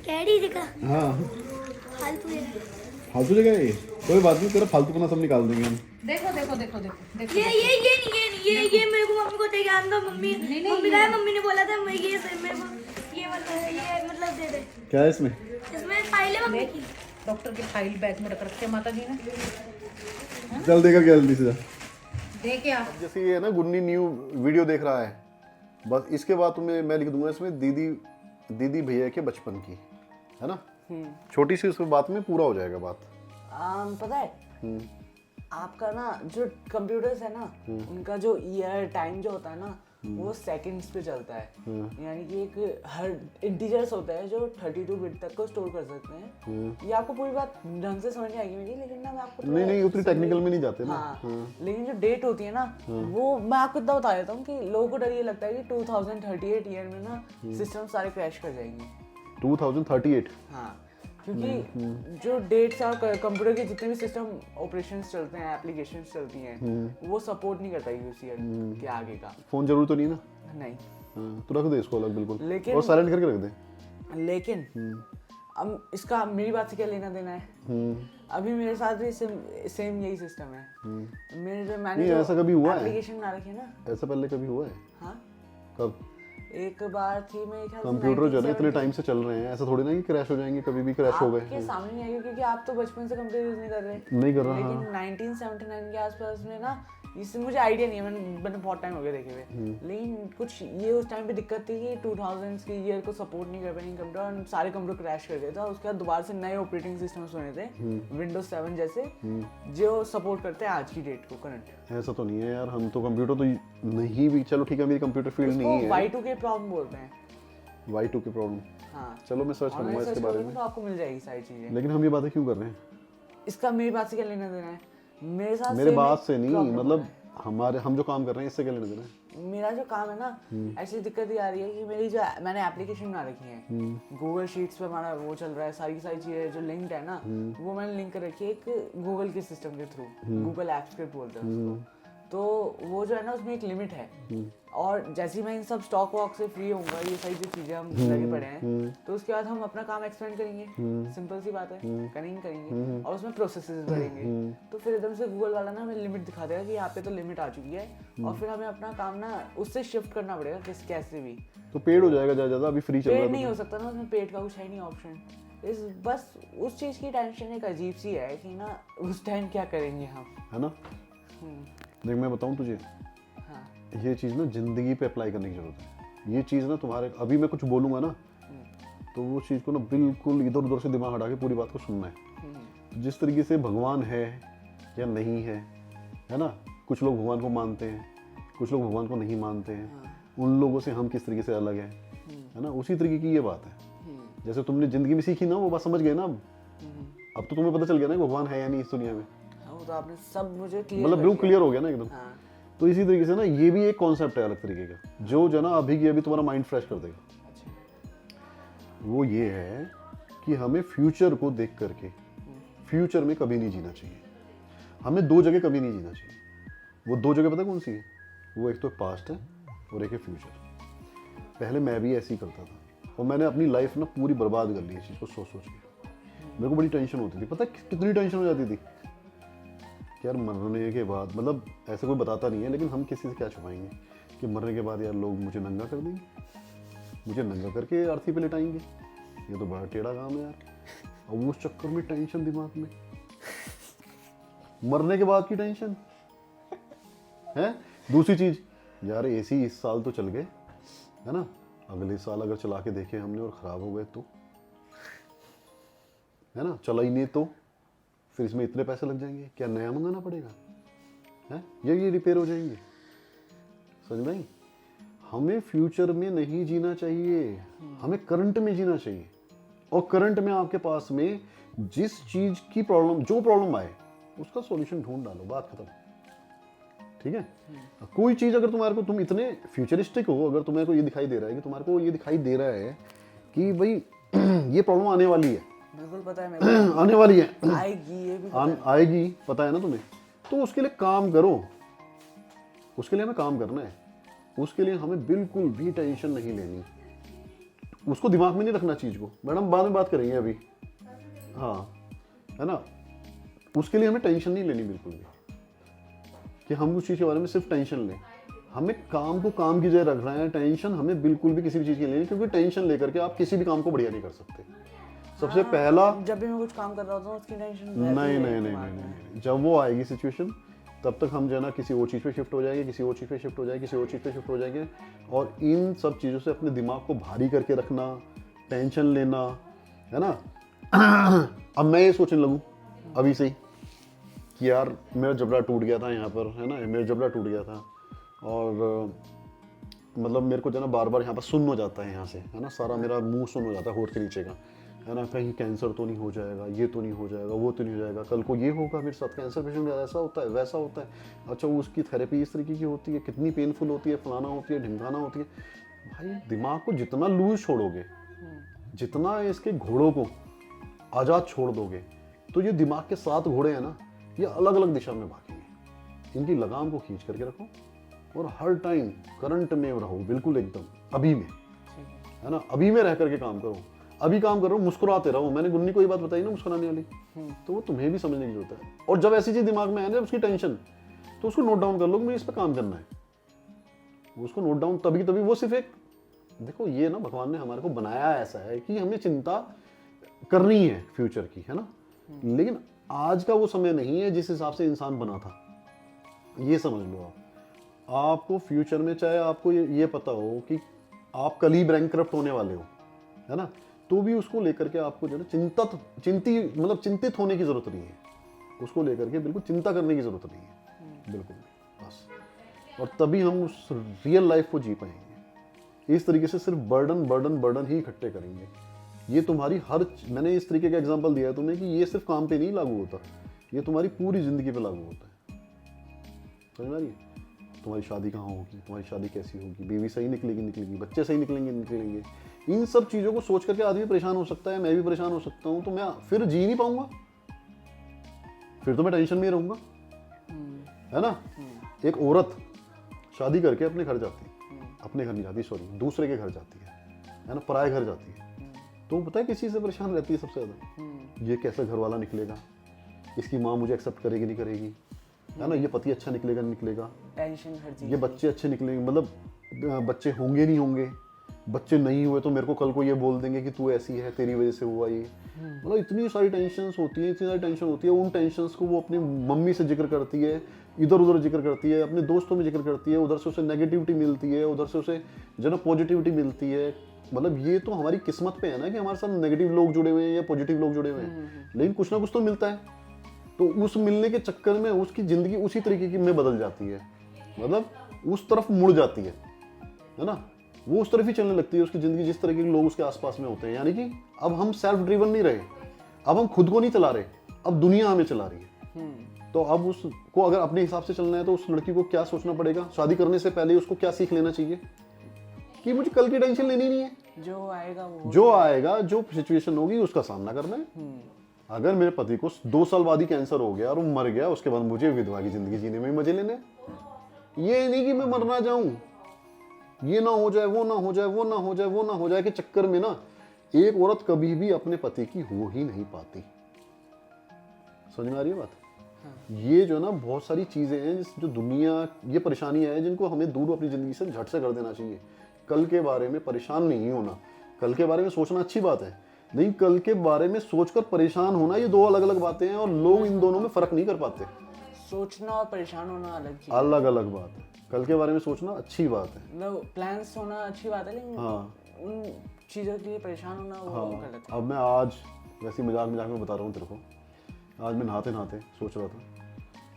कैडी जगह हाँ फालतू जगह। फालतू जगह है ये, कोई बात नहीं, तेरा फालतू सब निकाल देंगे हम। देखो देखो देखो देखो देखो। ये मेरे को मम्मी को दे के आना, मम्मी नहीं, मम्मी का मम्मी ने बोला था मैं ये मेरे को ये मतलब दे दे। क्या है इसमें? इसमें फाइल है मम्मी की। डॉक्टर की फाइल बैग में रख रखे माता जी ने। चल देकर क्या जल्दी से जा। दे क्या? जैसे ये ना गुन्नी न्यू वीडियो देख रहा है, बस इसके बाद तुम्हें मैं लिख दूंगा इसमें दीदी भैया के बचपन की, है ना? छोटी सी उस बात में पूरा हो जाएगा बात। पता है आपका ना जो कंप्यूटर्स है ना, उनका जो ईयर टाइम जो होता है ना, वो सेकंड्स पे चलता है। यानी कि एक हर इंटीजर्स होता है जो 32 बिट तक को स्टोर कर सकते हैं। ये आपको पूरी बात ढंग से समझ नहीं आएगी मेरी, लेकिन ना मैं आपको नहीं उतनी टेक्निकल में नहीं जाते ना। हाँ, लेकिन जो डेट होती है ना, वो मैं आपको इतना बता देता हूँ कि लोगों को डर ये लगता है कि 2038 ईयर में ना सिस्टम सारे क्रैश कर जाएंगे। 2038? हाँ, क्योंकि जो डेट्स और कंप्यूटर के जितने भी सिस्टम ऑपरेशंस चलते हैं, एप्लीकेशंस चलती हैं, वो सपोर्ट नहीं करता यूसी के आगे का। फोन जरूर तो नहीं ना? नहीं। हाँ, तो रख दे इसको अलग बिल्कुल, लेकिन और साइलेंट करके रख दे। लेकिन अब इसका मेरी बात से क्या लेना देना है? अभी मेरे साथ भी सेम यही सिस्टम है। मेरे जो मैंने नहीं, ऐसा कभी हुआ है? एप्लीकेशन बना रखी है ना। ऐसा पहले कभी हुआ है? हाँ, कब? एक बार थी मेरे ख्याल से कंप्यूटर जो है ना इतने टाइम से चल रहे हैं, ऐसा थोड़ी ना कि क्रैश हो जाएंगे, कभी भी क्रैश हो गए। आपके सामने नहीं आएगा क्योंकि आप तो बचपन से कंप्यूटर यूज नहीं कर रहे। नहीं कर रहा। लेकिन 1979 के आसपास में ना, इससे मुझे आइडिया नहीं है, मैंने बहुत टाइम हो गया देखे हुए, लेकिन कुछ ये उस टाइम पे दिक्कत थी कि 2000s के ईयर को सपोर्ट नहीं कर पाएंगे कंप्यूटर, और सारे कंप्यूटर क्रैश कर गए थे। उसके बाद दोबारा से नए ऑपरेटिंग सिस्टम्स बने थे, विंडोज 7 जैसे, जो सपोर्ट करते हैं आज की डेट को करंट। ऐसा तो नहीं है यार, हम तो कंप्यूटर तो नहीं भी, चलो ठीक है मेरी कंप्यूटर फील्ड नहीं है। Y2K प्रॉब्लम बोलते हैं। Y2K problem? हाँ, चलो मैं सर्च करूंगा इसके बारे में, तो आपको मिल जाएगी सारी चीजें। लेकिन हम ये बातें क्यों कर रहे हैं? इसका मेरी बात से क्या लेना देना है? मेरे साथ मेरे same बात एक से नहीं, problem मतलब है। हम जो काम कर रहे हैं इससे क्या लेना देना है? मेरा जो काम है ना, ऐसी दिक्कत ये आ रही है कि मेरी जो मैंने एप्लीकेशन बना रखी है, गूगल शीट्स पे हमारा वो चल रहा है, सारी की सारी चीजें जो लिंक्ड है ना, वो मैंने लिंक कर रखी है एक गूगल के सिस्टम के थ्रू, गूगल ऐप स्क्रिप्ट बोलते हैं उसको। तो वो जो है ना, उसमें एक लिमिट है, और जैसे ही मैं इन सब स्टॉक वॉक से फ्री होऊंगा, ये सारी जो चीजें हम लगे पड़े हैं, तो उसके बाद हम अपना काम एक्सपेंड करेंगे। सिंपल सी बात है, करेंगे और उसमें प्रोसेसेस बढ़ेंगे। तो फिर एकदम से गूगल वाला ना हमें लिमिट दिखा देगा कि यहाँ पे तो लिमिट आ चुकी है, और फिर हमें अपना काम ना उससे शिफ्ट करना पड़ेगा कैसे भी। तो पेड हो जाएगा ज्यादा, अभी फ्री चल रहा पेड है नहीं तो। हो सकता ना, उसमें पेड का कुछ है नहीं ऑप्शन। बस उस चीज की टेंशन एक अजीब सी है कि ना उस टाइम क्या करेंगे हम, है ना? देख मैं बताऊं तुझे, हाँ, ये चीज़ ना जिंदगी पे अप्लाई करने की जरूरत है। ये चीज़ ना तुम्हारे, अभी मैं कुछ बोलूँगा ना, तो वो चीज़ को ना बिल्कुल इधर उधर से दिमाग हटा के पूरी बात को सुनना है। जिस तरीके से भगवान है या नहीं है ना? कुछ लोग भगवान को मानते हैं, कुछ लोग भगवान को नहीं मानते हैं। उन लोगों से हम किस तरीके से अलग है ना? उसी तरीके की ये बात है। जैसे तुमने जिंदगी में सीखी ना, वो बात समझ गए ना अब, अब तो तुम्हें पता चल गया ना कि भगवान है या नहीं इस दुनिया में, वो तो आपने सब मुझे क्लियर मतलब बिल्कुल क्लियर हो गया ना एकदम। हाँ। तो इसी तरीके से ना ये भी एक कॉन्सेप्ट है अलग तरीके का, जो जो ना अभी की अभी तुम्हारा माइंड फ्रेश कर देगा। अच्छा। वो ये है कि हमें फ्यूचर को देख करके फ्यूचर में कभी नहीं जीना चाहिए। हमें दो जगह कभी नहीं जीना चाहिए। वो दो जगह पता कौन सी है? वो एक तो पास्ट है और एक है फ्यूचर। पहले मैं भी ऐसे ही करता था और मैंने अपनी लाइफ ना पूरी बर्बाद कर ली इस चीज़ को सोच सोच के। मेरे को बड़ी टेंशन होती थी, पता है कितनी टेंशन हो जाती थी कि यार मरने के बाद, मतलब ऐसे कोई बताता नहीं है लेकिन हम किसी से क्या छुपाएंगे कि मरने के बाद यार लोग मुझे नंगा कर देंगे, मुझे नंगा करके अर्थी पे लिटाएंगे, ये तो बड़ा टेढ़ा काम है यार। और उस चक्कर में टेंशन दिमाग में, मरने के बाद की टेंशन है। दूसरी चीज यार एसी इस साल तो चल गए है ना, अगले साल अगर चला के देखे हमने और खराब हो गए तो, है ना, चला ही नहीं तो फिर इसमें इतने पैसे लग जाएंगे, क्या नया मंगाना पड़ेगा है, ये रिपेयर हो जाएंगे। समझ में आई? हमें फ्यूचर में नहीं जीना चाहिए, हमें करंट में जीना चाहिए। और करंट में आपके पास में जिस चीज की प्रॉब्लम, जो प्रॉब्लम आए उसका सॉल्यूशन ढूंढ डालो, बात खत्म। ठीक है? कोई चीज अगर तुम्हारे को, तुम इतने फ्यूचरिस्टिक हो, अगर तुम्हारे को ये दिखाई दे रहा है कि तुम्हारे को ये दिखाई दे रहा है कि भाई ये प्रॉब्लम आने वाली है, बिल्कुल पता है मेरे आने वाली है, को। आएगी, ये भी आएगी, पता है ना तुम्हें, तो उसके लिए काम करो। उसके लिए हमें काम करना है, उसके लिए हमें बिल्कुल भी टेंशन नहीं लेनी, उसको दिमाग में नहीं रखना चीज को। मैडम बाद में बात करेंगे अभी, हाँ है ना। उसके लिए हमें टेंशन नहीं लेनी बिल्कुल भी कि हम उस चीज के बारे में सिर्फ टेंशन लें। हमें काम को काम की जगह रख रहे हैं, टेंशन हमें बिल्कुल भी किसी भी चीज की लेनी, क्योंकि टेंशन लेकर के आप किसी भी काम को बढ़िया नहीं कर सकते। सबसे पहला, जब भी मैं कुछ काम कर रहा होता हूँ उसकी टेंशन नहीं, जब वो आएगी सिचुएशन तब तक हम जो है ना किसी और चीज़ पे शिफ्ट हो जाएंगे, किसी और चीज़ पे शिफ्ट हो जाएंगे, किसी और चीज़ पे शिफ्ट हो जाएंगे। और इन सब चीज़ों से अपने दिमाग को भारी करके रखना, टेंशन लेना, है ना। अब मैं ये सोचने लगूँ अभी से ही कि यार मेरा जबड़ा टूट गया था यहाँ पर, है ना, मेरा जबड़ा टूट गया था और मतलब मेरे को जो है ना बार बार यहाँ पर सुन्न हो जाता है, यहाँ से, है ना, सारा मेरा मुंह सुन्न हो जाता है होठ के नीचे का, है ना, कहीं कैंसर तो नहीं हो जाएगा, ये तो नहीं हो जाएगा, वो तो नहीं हो जाएगा, कल को ये होगा मेरे साथ, कैंसर पेशेंट ऐसा होता है, वैसा होता है, अच्छा उसकी थेरेपी इस तरीके की होती है, कितनी पेनफुल होती है, फलाना होती है, ढिमकाना होती है। भाई दिमाग को जितना लूज छोड़ोगे, जितना इसके घोड़ों को आज़ाद छोड़ दोगे, तो ये दिमाग के 7 घोड़े हैं ना, ये अलग अलग दिशा में भागेंगे। इनकी लगाम को खींच करके रखो और हर टाइम करंट में रहो, बिल्कुल एकदम अभी में, है ना, अभी में रह करके काम करो। अभी काम करो, मुस्कुराते रहो। मैंने गुन्नी को ये बात बताई ना मुस्कुराने वाली, तो वो तुम्हें भी समझने की जरूरत है। और जब ऐसी चीज दिमाग में आए ना उसकी टेंशन, तो उसको नोट डाउन कर लो कि मुझे इस पर काम करना है। उसको नोट डाउन तभी वो सिर्फ एक, देखो ये ना भगवान ने हमारे को बनाया ऐसा है कि हमें चिंता करनी है फ्यूचर की, है ना, लेकिन आज का वो समय नहीं है जिस हिसाब से इंसान बना था। ये समझ लो आपको फ्यूचर में, चाहे आपको ये पता हो कि आप कल ही बैंकक्रप्ट होने वाले हो, है ना, तो भी उसको लेकर के आपको जो है चिंतित होने की जरूरत नहीं है। उसको लेकर के बिल्कुल चिंता करने की जरूरत नहीं है, बिल्कुल बस। और तभी हम उस रियल लाइफ को जी पाएंगे। इस तरीके से सिर्फ बर्डन ही इकट्ठे करेंगे। ये तुम्हारी मैंने इस तरीके का एग्जांपल दिया है तुम्हें कि ये सिर्फ काम पे नहीं लागू होता, ये तुम्हारी पूरी जिंदगी पे लागू होता है। समझ में आ रही है? तुम्हारी शादी कहाँ होगी, तुम्हारी शादी कैसी होगी, बीवी सही निकलेगी, बच्चे सही निकलेंगे। इन सब चीज़ों को सोच करके आदमी परेशान हो सकता है, मैं भी परेशान हो सकता हूँ। तो मैं फिर जी नहीं पाऊंगा, फिर तो मैं टेंशन में ही रहूंगा, है ना। एक औरत शादी करके अपने घर जाती है, अपने घर नहीं जाती, सॉरी, दूसरे के घर जाती है ना, पराये घर जाती है, तो पता है किस चीज़ से परेशान रहती है सबसे ज़्यादा? ये कैसा घर वाला निकलेगा, इसकी माँ मुझे एक्सेप्ट करेगी नहीं करेगी, है ना, ये पति अच्छा निकलेगा नहीं निकलेगा, टेंशन हर चीज, ये बच्चे अच्छे निकलेंगे, मतलब बच्चे होंगे नहीं होंगे, बच्चे नहीं हुए तो मेरे को कल को ये बोल देंगे कि तू ऐसी है, तेरी वजह से हुआ ये। मतलब इतनी सारी टेंशन्स होती है, इतनी सारी टेंशन होती है। उन टेंशन्स को वो अपनी मम्मी से जिक्र करती है, इधर उधर जिक्र करती है, अपने दोस्तों में जिक्र करती है, उधर से उसे नेगेटिविटी मिलती है, उधर से उसे जो ना पॉजिटिविटी मिलती है। मतलब ये तो हमारी किस्मत पे है ना कि हमारे साथ नेगेटिव लोग जुड़े हुए हैं या पॉजिटिव लोग जुड़े हुए हैं, लेकिन कुछ ना कुछ तो मिलता है। तो उस मिलने के चक्कर में उसकी जिंदगी उसी तरीके की में बदल जाती है, मतलब उस तरफ मुड़ जाती है ना, वो उस तरफ ही चलने लगती है उसकी जिंदगी, जिस तरह के लोग उसके आसपास में होते हैं। यानी कि अब हम सेल्फ ड्रिवन नहीं रहे, अब हम खुद को नहीं चला रहे, अब दुनिया हमें चला रही है। तो अब उसको अगर अपने हिसाब से चलना है तो उस लड़की को क्या सोचना पड़ेगा, शादी करने से पहले उसको क्या सीख लेना चाहिए कि मुझे कल की टेंशन लेनी नहीं है, जो आएगा जो सिचुएशन होगी उसका सामना करना है। अगर मेरे पति को 2 साल बाद ही कैंसर हो गया और वो मर गया, उसके बाद मुझे विधवा की जिंदगी जीने में मजे लेने, ये नहीं कि मैं मरना जाऊं, ये ना हो जाए, वो ना हो जाए, वो ना हो जाए, वो ना हो जाए के चक्कर में ना एक औरत कभी भी अपने पति की हो ही नहीं पाती। समझ में आ रही है बात? ये जो ना बहुत सारी चीजें हैं जो दुनिया, ये परेशानियां हैं जिनको हमें दूर अपनी जिंदगी से झट से कर देना चाहिए। कल के बारे में परेशान नहीं होना, कल के बारे में सोचना अच्छी बात है, नहीं कल के बारे में सोचकर परेशान होना ये 2 अलग अलग बातें हैं और लोग इन दोनों में फर्क नहीं कर पाते। सोचना और परेशान होना अलग चीज, अलग अलग बात है। कल के बारे में सोचना अच्छी बात है, मतलब प्लान्स होना अच्छी बात है, लेकिन उन चीज़ों के लिए परेशान होना वो गलत है। अब मैं आज वैसे मजाक में बता रहा हूँ तेरे को, आज मैं नहाते नहाते सोच रहा था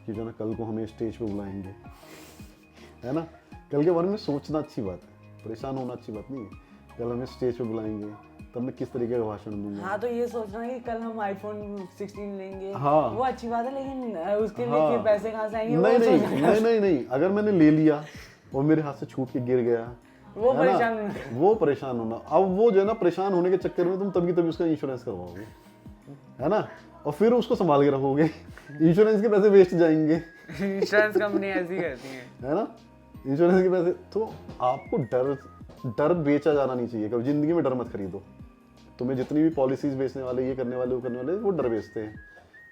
कि जो ना कल को हमें स्टेज पे बुलाएंगे, है ना, कल के बारे में सोचना अच्छी बात है, परेशान होना अच्छी बात नहीं है। कल हमें स्टेज पे बुलाएंगे तब मैं किस तरीके का भाषण दूंगा। हाँ, तो ये सोचना है कि कल हम आईफोन 16 लेंगे, हाँ, वो अच्छी बात है, लेकिन उसके लिए फिर पैसे कहाँ से आएंगे? नहीं, अगर मैंने ले लिया और मेरे हाथ से छूट के गिर गया, वो परेशान होना। अब वो जो है ना परेशान होने के चक्कर में तुम तभी उसका इंश्योरेंस करवाओगे, है ना, और फिर उसको संभाल के रखोगे, इंश्योरेंस के पैसे वेस्ट जाएंगे। इंश्योरेंस कंपनी ऐसी करती है ना, इंश्योरेंस के पैसे। तो आपको डर बेचा जाना नहीं चाहिए, कभी जिंदगी में डर मत खरीदो। तुम्हें जितनी भी पॉलिसीज बेचने वाले, ये करने वाले, वो करने वाले, वो डर बेचते हैं,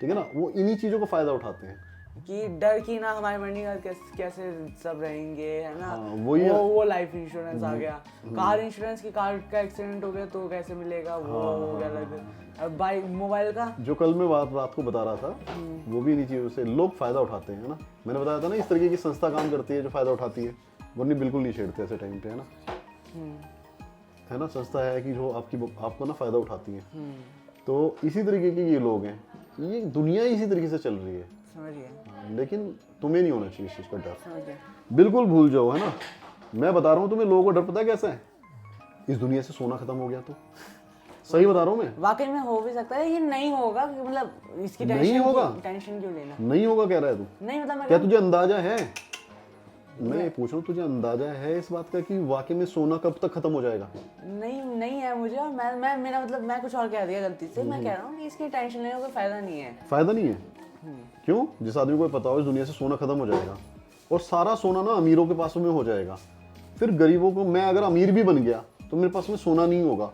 ठीक है ना, वो इन्हीं चीज़ों का फायदा उठाते हैं कि डर की ना हमारे मरने का कैसे सब रहेंगे, है ना। वो लाइफ इंश्योरेंस आ गया, कार इंश्योरेंस की, कार का एक्सीडेंट हो गया तो कैसे मिलेगा, वो हो गया अलग। अब बाइक, मोबाइल का जो कल मैं रात को बता रहा था, वो भी इन्हीं चीज़ों से लोग फायदा उठाते हैं, है ना। मैंने बताया था ना, इस तरीके की संस्था काम करती है जो फायदा उठाती है, वो नहीं बिल्कुल नहीं छेड़ते ऐसे टाइम पे, है ना, है ना। संस्था है कि जो आपको ना फायदा उठाती है। तो इसी तरीके के ये लोग हैं, ये दुनिया इसी तरीके से चल रही है, समझिए। लेकिन तुम्हें नहीं होना चाहिए इस चीज़ का डर, बिल्कुल भूल जाओ, है ना। मैं बता रहा हूँ तुम्हें, लोगों को डर पता है कैसा है, इस दुनिया से सोना खत्म हो गया तो। सही बता रहा हूँ मैं, वाकई में हो भी सकता है, ये नहीं होगा, मतलब इसकी नहीं होगा, टेंशन क्यों लेना, नहीं होगा कह रहा है तू, नहीं मतलब क्या तुझे अंदाजा है, मैं पूछ रहा हूँ तुझे अंदाजा है इस बात का कि वाकई में सोना कब तक खत्म हो जाएगा? नहीं है मुझे, और मैं मेरा मतलब मैं कुछ और कह दिया गलती से। मैं कह रहा हूँ कि इसकी टेंशन लेने का कोई फायदा नहीं है। फायदा नहीं है? क्यों? जिस आदमी को पता हो इस दुनिया से सोना खत्म हो जाएगा और सारा सोना ना अमीरों के पास में हो जाएगा, फिर गरीबों को, मैं अगर अमीर भी बन गया तो मेरे पास में सोना नहीं होगा,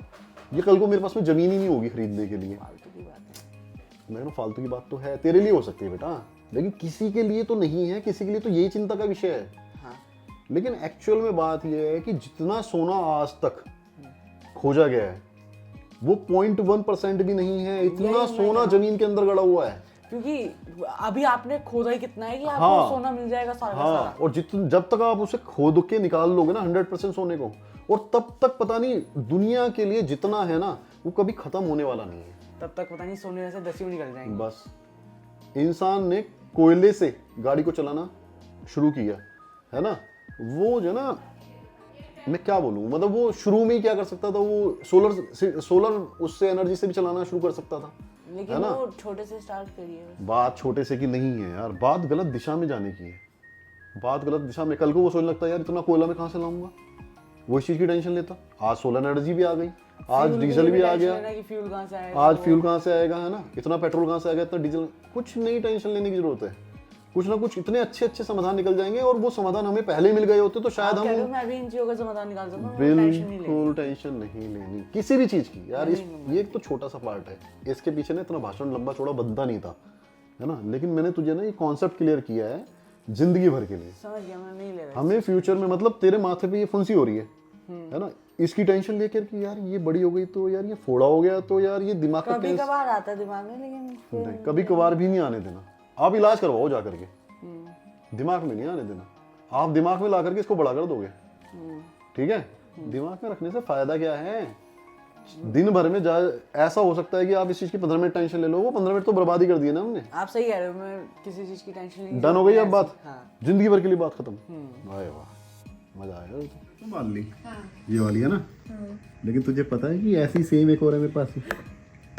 ये कल को मेरे पास में जमीन ही नहीं होगी खरीदने के लिए। फालतू की बात है। मैं फालतू की बात तो है, तेरे लिए हो सकती है बेटा, लेकिन किसी के लिए तो नहीं है, किसी के लिए तो यही चिंता का विषय है। लेकिन एक्चुअल में बात यह है कि जितना सोना आज तक खोजा गया है वो 0.1% भी नहीं है, इतना सोना जमीन के अंदर गड़ा हुआ है। क्योंकि अभी आपने खोदा ही कितना है कि आपको सोना मिल जाएगा सारा का सारा। और जब तक आप उसे खोद के निकाल लोगे ना 100% सोने को, और तब तक पता नहीं दुनिया के लिए जितना है ना वो कभी खत्म होने वाला नहीं है। तब तक पता नहीं सोने से 10 निकल जाएंगे। बस इंसान ने कोयले से गाड़ी को चलाना शुरू किया, है ना, वो जो ना, मैं क्या बोलूँ, मतलब वो शुरू में ही क्या कर सकता था, वो सोलर उससे एनर्जी से भी चलाना शुरू कर सकता था, लेकिन वो छोटे से स्टार्ट करिए। बात छोटे से की नहीं है यार, बात गलत दिशा में जाने की है, बात गलत दिशा में। कल को वो सोचने लगता है यार इतना कोयला मैं कहाँ से लाऊंगा, वो इस चीज की टेंशन लेता। आज सोलर एनर्जी भी आ गई, आज डीजल भी आ गया, आज फ्यूल कहाँ से आएगा, है ना, इतना पेट्रोल कहाँ से आएगा, इतना डीजल, कुछ नहीं टेंशन लेने की जरूरत है। कुछ ना कुछ इतने अच्छे अच्छे समाधान निकल जाएंगे, और वो समाधान हमें पहले मिल गए होते तो शायद हम, मैं भी इन चीजों का समाधान निकाल सकता हूं। बिल्कुल टेंशन नहीं लेनी किसी भी चीज की यार। ये एक तो छोटा सा पार्ट है, इसके पीछे ना इतना भाषण लंबा चौड़ा बनता नहीं था, है ना, लेकिन मैंने तुझे ना ये कॉन्सेप्ट क्लियर किया है जिंदगी भर के लिए। समझ गया, मैं नहीं ले रहा। हमें फ्यूचर में, मतलब तेरे माथे पे ये फुंसी हो रही है ना, इसकी टेंशन लेकर कि यार ये बड़ी हो गई तो यार ये फोड़ा हो गया तो यार ये दिमाग का कभी कभार आता है दिमाग में, लेकिन कभी कभार भी नहीं आने देना। आप इलाज करवाओ जा करके, दिमाग में नहीं आने देना। आप दिमाग में ला करके इसको बड़ा कर दोगे, ठीक है। दिमाग में रखने से फायदा क्या है, दिन भर में ऐसा हो सकता है कि आप इस चीज की 15 मिनट टेंशन ले लो, वो 15 मिनट तो बर्बाद ही कर दिए ना हमने। आप सही कह रहे हो, मैं किसी चीज की टेंशन नहीं, डन हो गई अब बात। हाँ। जिंदगी भर के लिए बात खत्म। वाह वाह, मजा आया। तो मान ली ये वाली है ना, लेकिन तुझे पता है कि ऐसी सेम एक और है मेरे पास।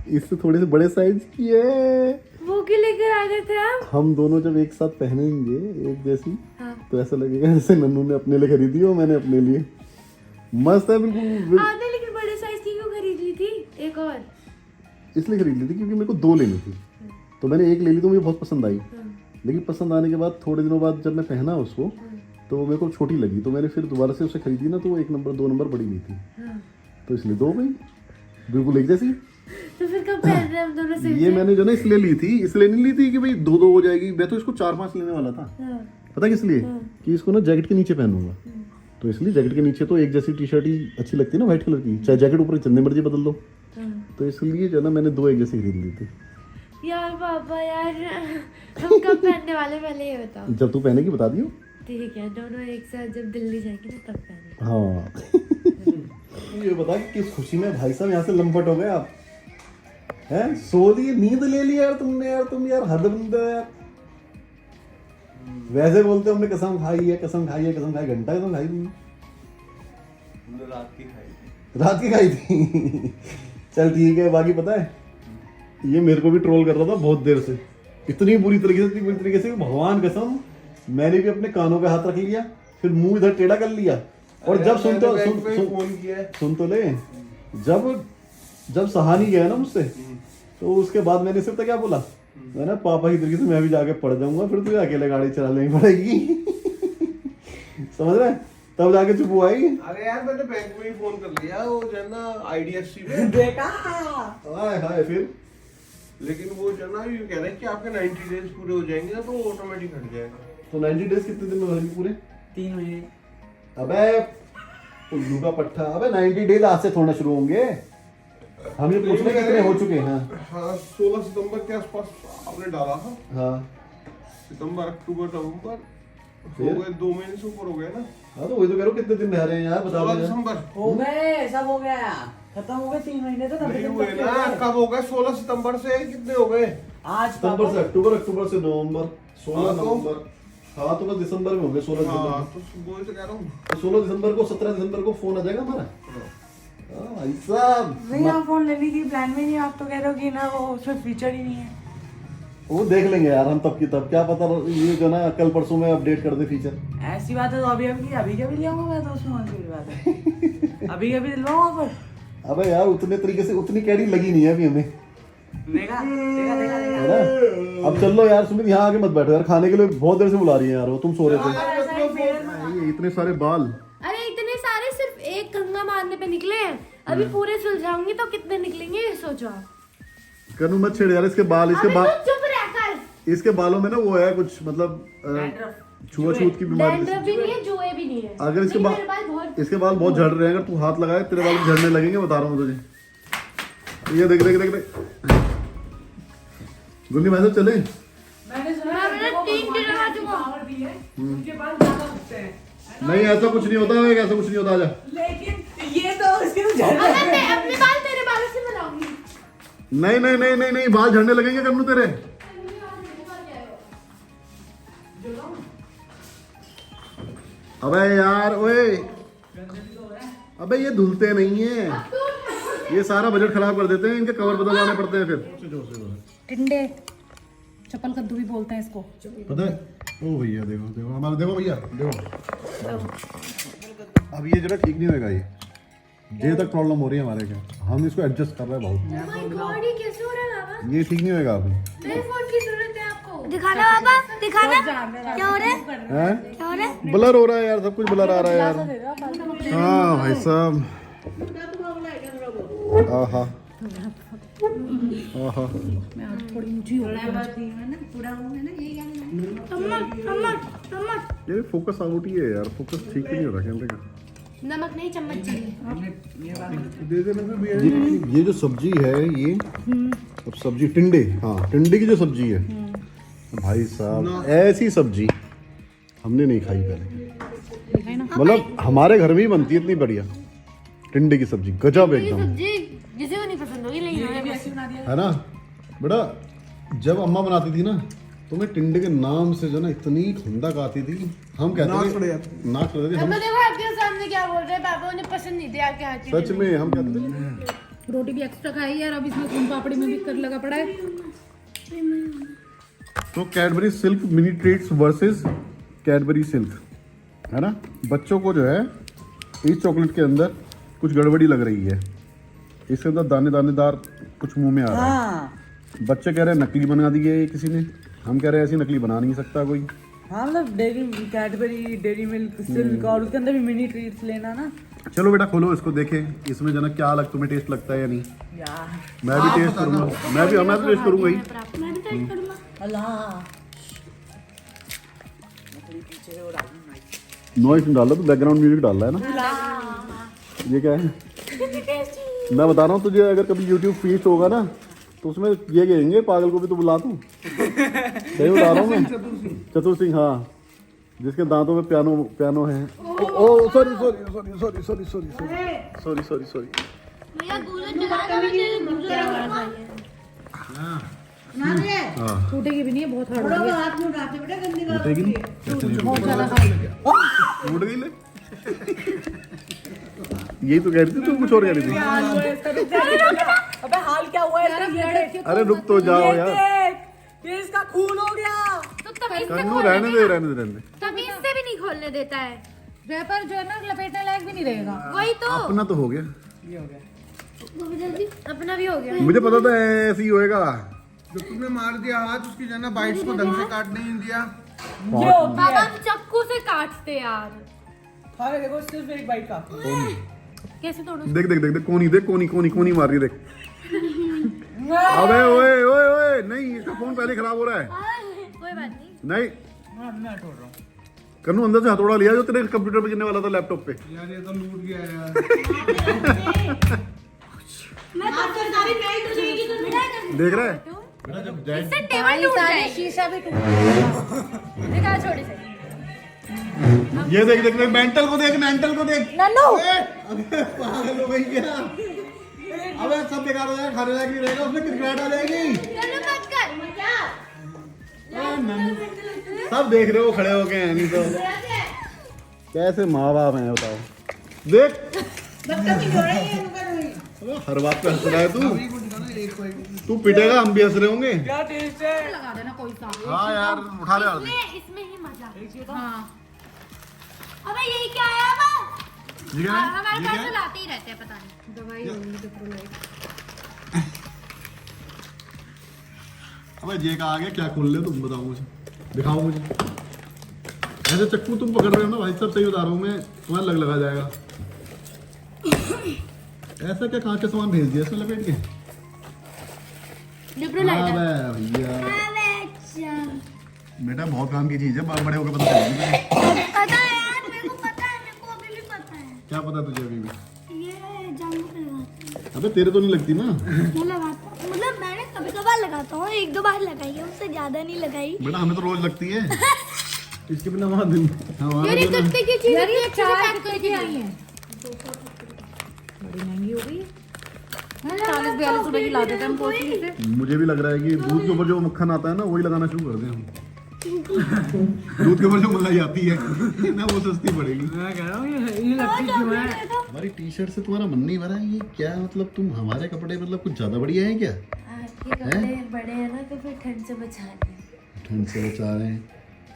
इससे थोड़े से बड़े साइज की है। वो क्यों लेकर आ गए थे आप? हम दोनों जब एक साथ पहनेंगे एक जैसी हाँ। तो ऐसा लगेगा जैसे नन्नू ने अपने लिए खरीदी हो मैंने अपने लिए। मस्त है बिल्कुल। आपने लेकिन बड़े साइज की क्यों खरीद ली थी एक और? इसलिए खरीद ली थी क्योंकि मेरे को 2 लेनी थी, तो मैंने एक ले ली तो मुझे बहुत पसंद आई। लेकिन पसंद आने के बाद थोड़े दिनों बाद जब मैं पहना उसको तो मेरे को छोटी लगी, तो मैंने फिर दोबारा से उसे खरीदी ना, तो वो 1 नंबर 2 नंबर बड़ी ली थी, तो इसलिए 2 गई बिल्कुल एक जैसी। तो फिर कब पहन रहे हैं हम दोनों से? ये मैंने जो ना इसलिए ली थी, इसलिए नहीं ली थी कि भाई 2 हो जाएगी, मैं तो इसको 4-5 लेने वाला था। पता किस लिए? कि इसको ना जैकेट के नीचे पहनूंगा, तो इसलिए जैकेट के नीचे तो एक जैसी टी शर्ट ही अच्छी लगती है ना, व्हाइट कलर की, चाहे जैकेट ऊपर जितनी मर्जी बदल दो। तो इसलिए जो ना मैंने 2 एक जैसी खरीद ली थी। यार पापा यार, हम कब पहनने वाले पहले ये बताओ। जब तू पहनेगी बता दियो। ठीक है, दोनों एक साथ जब दिल्ली जाएंगे ना तब पहने। हाँ। ये बता कि किस खुशी में भाई साहब यहाँ से लंपट हो गए आप हैं? सो लिए, नींद ले ली यार तुमने, यार तुम यार हद बंद हो यार। वैसे बोलते हमने कसम खाई है, कसम खाई है, कसम खाई, घंटा कसम खाई तुमने? रात की खाई थी। चल ठीक है, बाकी पता है ये मेरे को भी ट्रोल कर रहा था बहुत देर से, इतनी बुरी तरीके से भगवान कसम मैंने भी अपने कानों पे हाथ रख लिया, फिर मुंह इधर टेढ़ा कर लिया, और जब सुन तो ले, जब सहानी गया ना मुझसे, तो उसके बाद मैंने सिर्फ क्या बोला, मैंने पापा की तरीके से मैं भी जाके पड़ जाऊंगा, फिर तुझे अकेले गाड़ी चला लेनी पड़ेगी। समझ रहे? तब जाके चुप हुआ ही। अरे यार मैंने बैंक में ही फोन कर लिया, वो जो है ना IDFC में देखा? हाय हाय फिर लेकिन वो जो है ना ये कह रहे हैं कि आपके 90 डेज पूरे हो जाएंगे ना, तो वो ऑटोमेटिक हट जाएगा। तो 90 डेज कितने दिन में भरेंगे पूरे? 3 महीने। अबे उल्लू का पट्टा, अबे 90 डेज आज से थोड़ा शुरू होंगे। हम ये पूछ रहे हैं कितने हो चुके हैं? हाँ 16 सितंबर के आसपास आपने डाला था। हाँ सितंबर अक्टूबर नवंबर फिर? हो गए, 2 महीने से ऊपर हो गए ना। हाँ तो वही तो कह रहा हूँ, कितने दिन रह रहे हैं यार बता 16 दो। दिसंबर हो गए, सब हो गया, खत्म हो गए 3 महीने तो नहीं हुए ना, कब हो गए? 16 सितंबर से कितने हो गए? आज सितंबर से अक्टूबर, अक्टूबर से नवंबर, 16 हाँ, तो? नवंबर, हाँ तो बस दिसंबर में होंगे 16 हाँ दिसंबर। तो वही तो कह रहा हूँ। तो 16 दिसंबर को 17 दिसंबर को फोन आ जाएगा हमारा। हाँ भाई साहब, नहीं, आप फोन लेने की प्लान में नहीं, आप तो कह रहे हो कि ना वो उसमें फीचर ही नहीं है। वो देख लेंगे यार हम तब की तब, क्या पता ये जो ना कल परसों में अपडेट कर दे फीचर। ऐसी बात है तो अभी कभी ले आऊंगा मैं, तो उसमें कौन सी बात है? अभी दिलवाऊंगा फिर। अबे यार उतने तरीके से उतनी कैडी लगी नहीं है अभी हमें, देखा देखा देखा देखा। है ना? अब चल लो यार सुमित, यहाँ आके मत बैठो यार, खाने के लिए बहुत देर से बुला रही है यार, वो तुम सो रहे थे। ये इतने सारे बाल, अरे इतने सारे सिर्फ एक कंघा मारने पे निकले हैं, अभी पूरे सुलझाऊंगी तो कितने निकलेंगे ये सोचो आप। कनु मत छेड़ यार इसके बाल, अबे तू चुप रह कर। इसके बालों में ना वो है कुछ मतलब छुआछूत की बीमारी। डैंड्रफ भी नहीं है, जुए भी नहीं है। अगर इसके नहीं, मेरे बाल बहुत इसके बाल बहुत झड़ रहे हैं, अगर तू हाथ लगाए तेरे बाल झड़ने लगेंगे, बता रहा हूँ तुझे। ये देख देख देख देख गुन्नी भाई साहब चले। मैंने सुना हाँ, मैंने है 3 दिन लगा चुका। पावर दी है, उनके बाल ज्यादा उगते हैं, नहीं ऐसा कुछ नहीं होता है, ऐसा कुछ नहीं होता, आजा। लेकिन ये तो उसके तो झड़ अगर मैं अपने बाल तेरे बालों से बनाऊंगी। नहीं नहीं नहीं नहीं नहीं, बाल झड़ने लगेंगे कन्नू तेरे। अबे यार ओए, अबे ये धुलते नहीं है, ये सारा बजट खराब कर देते हैं, इनके कवर बदलवाने पड़ते हैं फिर। टिंडे, चप्पल कद्दू भी बोलते हैं इसको। पता है? ओ भैया देखो देखो हमारा, देखो भैया देखो, अब ये जरा ठीक नहीं होएगा, ये तक प्रॉब्लम हो रही है हमारे क्या, हम इसको एडजस्ट कर रहे हैं बहुत। माय गॉड, ये कैसे हो रहा है बाबा? ये ठीक नहीं होएगा अभी। मेरे फोन की जरूरत है आपको। दिखाना पापा, दिखाना क्या हो रहा है, हैं? क्या हो रहा है? ब्लर हो रहा है यार, सब कुछ ब्लर आ रहा है यार। हाँ भाई साहब, आहा आहा, ये फोकस आउट ही है यार, फोकस ठीक ही नहीं हो रहा कैमरे का। नमक नहीं, चम्मच चाहिए। ये जो सब्जी है, ये अब सब्जी टिंडे, हाँ टिंडे की जो सब्जी है भाई साहब, ऐसी सब्जी हमने नहीं खाई पहले, मतलब हमारे घर में ही बनती है इतनी बढ़िया टिंडे की सब्जी, गजब एकदम, सब्जी जिसे को नहीं पसंद होगी, लेकिन हमें पसंद है ना बेटा। जब अम्मा बनाती थी ना, तो मैं टिंडे के नाम से जो ना इतनी खुंदक आती थी, हम कहते थे नाक चढ़ जाती, हम देखो आपके सामने क्या बोल रहे हैं, पापा उन्हें पसंद नहीं थे आपके हाथ की। सच में हम कहते थे रोटी भी एक्स्ट्रा खाई यार, अब इसमें सोन पापड़ी में भी कर लगा पड़ा है। तो Cadbury silk mini treats versus Cadbury silk, है ना। बच्चों को जो है इस चॉकलेट के अंदर कुछ गड़बड़ी लग रही है, इसके अंदर दाने दानेदार कुछ मुंह में आ रहा है। हाँ बच्चे कह रहे हैं नकली बना दी है किसी ने, हम कह रहे हैं ऐसी नकली बना नहीं सकता कोई। हाँ मतलब dairy Cadbury dairy milk silk और उसके अंदर भी मिनी ट्रीट्स लेना ना चलो बेटा खोलो इसको, देखें इसमें जना क्या अलग तुम्हें टेस्ट लगता है या नहीं। यार। मैं भी टेस्ट करूंगा, मैं तो टेस्ट करूंगा ही। मैं भी टेस्ट करूंगा। अल्लाह नॉइस डाल तो बैकग्राउंड म्यूजिक डाल रहा है ना, ये क्या है। मैं बता रहा हूँ तुझे, अगर कभी YouTube फीस्ट होगा ना तो उसमें ये कहेंगे पागल को भी तो बुला दूँ। सही बता रहा हूँ मैं। चतुर सिंह, हाँ, जिसके दांतों में पियानो है। Oh sorry sorry sorry sorry sorry sorry sorry sorry sorry. भैया गूगल चला रहा है, गूगल टूटेगी भी नहीं है, बहुत हार्ड है। हाथ में उठाते बेटा गंदी बात। टूटेगी नहीं? बहुत ज्यादा हार्ड। टूट गई ले। यही तो कह रही थी, तुम कुछ और कह रही थी। अबे हाल क्या हुआ है? अरे रुक तो जाओ यार, ये इसका खून हो गया। तो तमीज से कन्नू रहने दे रहने दे रहने दे। तमीज से भी नहीं खोलने देता है। रैपर जो है ना लपेटने लायक भी नहीं रहेगा। वही तो अपना तो हो गया, अपना भी हो गया। मुझे पता था ऐसे ही होएगा। जब तुमने मार दिया हाथ, उसकी जो है ना बाइट्स को ढंग से काट नहीं दिया। बाबा हम चाकू से काटते यार। खा के देखो, सिर्फ एक बाइट का। कैसे तोड़ो? देख देख देख देख, कोनी देख, कोनी मार रही है, देख। अबे ओए ओए ओए, नहीं इसका फोन पहले खराब हो रहा है। कोई बात नहीं। नहीं मैं तोड़ रहा हूँ। कन्नू अंदर से हथौड़ा लिया जो तेरे कंप्यूटर पे गिरने वाला था, लैपटॉप पे। यार ये तो लूट गया यार। मैं तो सरकारी नहीं तुझे तो मिलेगा। देख रहा है बेटा, जब जाए इससे टेबल टूट जाएगी। शीशा भी टूट दिखा छोटे से। ये देख देख देख, मेंटल को देख, मेंटल को देख। नन्नू अबे पागल हो गई क्या? अबे सब बेकार हो जाएगा, खाने लायक नहीं रहेगा, उसमें क्रिकेट आ जाएगी। चलो मत कर। सब देख रहे हो खड़े हो गए हैं, नहीं तो कैसे माँ बाप हैं बताओ। देख अबे हर बात पे हंस रहा है तू पिटेगा, हम भी हंस रहे होंगे। क्या टेस्ट है? लगा देना कोई सा। हाँ यार उठा ले यार। इसमें ही मजा। हाँ अबे यही क्या है अब? ये क्या है? हमारे ये पास क्या तो है? लाते ही रहते हैं, पता नहीं। दवाई होगी तो प्रोलाइट। अबे जे का आगे क्या खोल ले तुम, बताओ मुझे, दिखाओ मुझे। ऐसे चक्कू तुम पकड़ रहे हो ना भाई साहब, सही बता रहा हूँ मैं, तुम्हारा लगा जाएगा। ऐसा क्या कांच का सामान भेज दिया इसमें लपेट के? डिप्रोलाइट अबे भैया अबे अच्छा। बेटा बहुत काम की चीज है, बड़े होकर पता चलेगी तुम्हें। पता है यार, मेरे को पता है, मेरे को अभी भी पता है। क्या पता तुझे अभी भी? ये जामुन पे लगाते हैं। अबे तेरे तो नहीं लगती ना। मैं लगाता हूँ, मतलब मैंने कभी कभार लगाता हूँ, एक दो बार लगाई है, उससे ज्यादा नहीं लगाई। बेटा हमें तो रोज लगती है। इसके बिना वहाँ दिन हमारा मेरी जो ना- कुत्ते की चीज यार ये अच्छे से चार पैक रुपए की आई है। बड़ी महंगी हो गई है। 40-42 रुपए की ला देते हैं हम पोस्टली से। मुझे भी लग रहा है कि दूध के ऊपर जो मक्खन आता है ना वही लगाना शुरू कर दें हम। दूध के ऊपर जो मलाई आती है ना वो सस्ती पड़ेगी। मैं कह रहा हूँ ये लगती क्यों है? हमारी टी शर्ट से तुम्हारा मन नहीं भरा है, ये क्या मतलब तुम हमारे कपड़े मतलब कुछ ज्यादा बढ़िया है क्या? आपके कपड़े बड़े हैं ना, तो फिर ठंड से बचा रहे ठंड से बचा रहे हैं,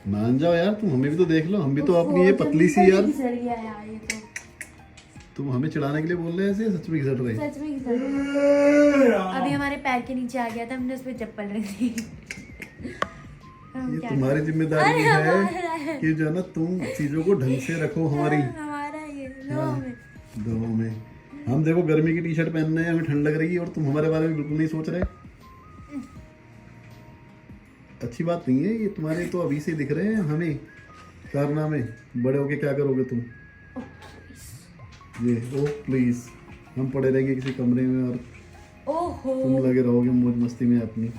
मान जाओ यार, तुम हमें भी तो देख लो, हम भी तो अपनी ये पतली सी यार। सरिया यार, ये तो तुम हमें चिढ़ाने के लिए बोल रहे हैं ऐसे, सच में घिसट रहे। सच में सरिया। अभी हमारे पैर के नीचे आ गया था, हमने उस पर चप्पल रख दी। ये तुम्हारी जिम्मेदारी है कि जो है ना तुम चीजों को ढंग से रखो हमारी। हमारा ये लो में दोनों में हम देखो गर्मी की टी शर्ट पहन रहे हैं, हमें ठंड लग रही है और तुम हमारे बारे में बिल्कुल नहीं सोच रहे। अच्छी बात नहीं है ये, तुम्हारे तो अभी से दिख रहे हैं हमें कारनामे, बड़े होके क्या करोगे तुम? ये ओ प्लीज, हम पड़े रहेंगे किसी कमरे में और तुम लगे रहोगे मौज मस्ती में अपनी।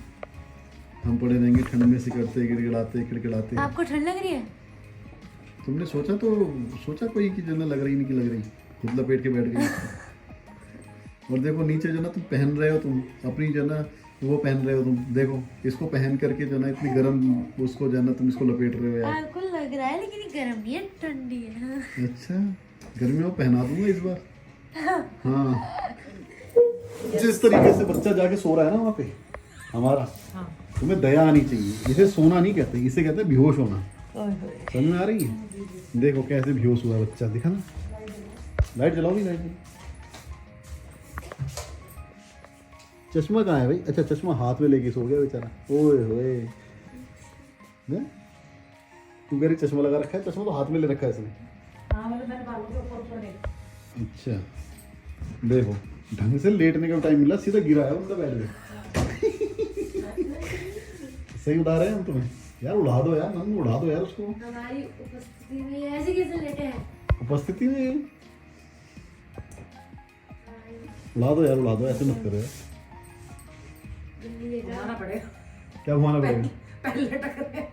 हम पड़े रहेंगे ठंड में सिकड़ते गिड़गिड़ाते। आपको ठंड लग रही है? तुमने सोचा कोई कि जो ना लग रही नहीं कि लग रही, खुद लपेट के बैठ गई। और देखो नीचे जो ना तुम पहन रहे हो, तुम अपनी जो ना वो पहन रहे हो, तुम देखो इसको पहन करके जो ना इतनी गर्म उसको जो ना तुम इसको लपेट रहे हो यार। आपको लग रहा है, लेकिन ये गर्म नहीं है, ठंडी है। अच्छा गर्मी में पहना दूंगा इस बार। हाँ जिस तरीके से बच्चा जाके सो रहा है ना वहाँ पे हमारा, तुम्हें दया आनी चाहिए। इसे सोना नहीं कहते, इसे कहते हैं बेहोश होना। समझ में आ रही है? देखो कैसे बेहोश हुआ है बच्चा, दिखा ना। लाइट जलाओ भी, लाइट। चश्मा कहाँ है भाई? अच्छा चश्मा हाथ में लेके सो गया बेचारा। ओए होए, हैं? तू कह रही चश्मा लगा रखा है? चश्मा तो हाथ में ले रखा है इसने। अच्छा देखो, ढंग से लेटने का टाइम मिला, सीधा गिरा है उनका बैठ पे। सही उड़ा रहे हैं हम तुम्हें यार, उड़ा दो यार नंद, उड़ा दो यार उसको। हमारी उपस्थिति में ऐसे कैसे लेटे हैं? उपस्थिति में उड़ा दो यार, उड़ा दो, ऐसे मत करो यार। घुमाना पड़ेगा, क्या घुमाना पड़ेगा? पहले टकरे।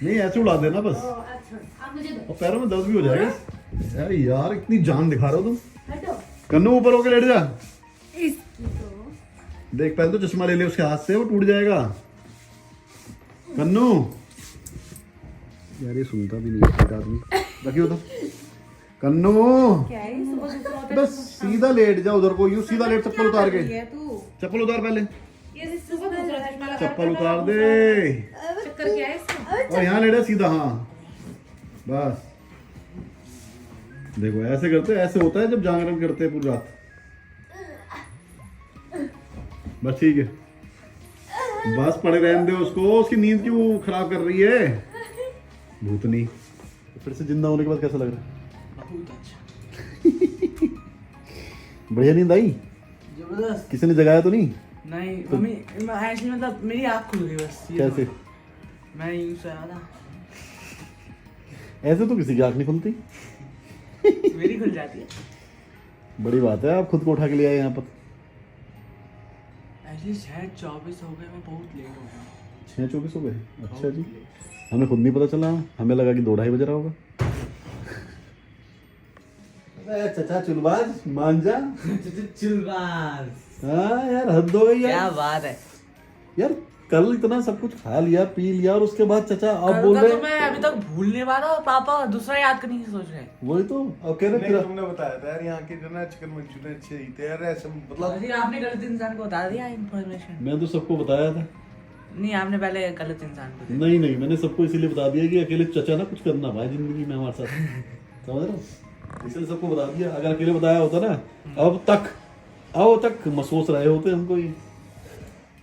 नहीं ऐसे उड़ा देना बस, आप मुझे दो। और पैरों में दर्द भी हो जाएगा। यार यार इतनी जान दिखा रहे हो तुम। हटो। कन्नू ऊपर होके लेट जा। इसकी तो देख पहले तो चश्मा ले ले उसके हाथ से, वो टूट जाएगा। कन्नू यार ये सुनता भी नहीं है आदमी। रखियो तो कन्नू, बस सीधा लेट जा उधर को, यूं सीधा लेट, चप्पल उतार के। चप्पल उतार पहले, चप्पल उतार दे। चक्कर क्या है इसको? और यहाँ लेट जा सीधा, हाँ बस। देखो ऐसे करते, ऐसे होता है जब जागरण करते हैं पूरी रात। बस ठीक है, बस पड़े रहने दे उसको, उसकी नींद क्यों खराब कर रही है भूतनी। फिर से जिंदा होने के बाद कैसा लग रहा है? बहुत अच्छा, बढ़िया नींद आई? जबरदस्त। किसी ने जगाया तो नहीं? नहीं मम्मी, एक्चुअली मतलब मेरी आँख खुल गई बस। ये कैसे? मैं यूं सोया था, ऐसे तो किसी की आँख नहीं खुलती। मेरी खुल जाती है। बड़ी बात है, आप खुद को उठा के ले आए यहाँ पर। एक्चुअली 6:24 हो गए, मैं बहुत लेट हो गया। 6:24 हो गए? अच्छा जी, हमें खुद नहीं पता चला, हमें लगा कि 2-2:30 बज रहा होगा। अरे चचा चुलबाज, मान जा। चिलबाज, हाँ यार हद हो गई क्या यार। बात है यार कल इतना सब कुछ खा लिया पी लिया, और उसके बाद चचा अब कल बोल का रहे। तो मैं अभी तक भूल नहीं पा रहा, और पापा दूसरा याद करने की सोच रहे हैं। वही तो अब कह रहे नहीं, फिर। तुमने बताया था यार यहाँ के जो ना चिकन मंचूरियन अच्छे ही थे यार, ऐसे मतलब। अरे आपने गलत इंसान को बता दिया इन्फॉर्मेशन। मैं तो सबको बताया था। नहीं, आपने पहले गलत इंसान को दिया। नहीं नहीं, मैंने सबको इसीलिए बता दिया कि अकेले चचा ना कुछ करना पाए जिंदगी में हमारे साथ। समझ रहे हो? इसलिए सबको बता दिया। अगर अकेले बताया होता ना, अब तक महसूस रहे होते हमको ये।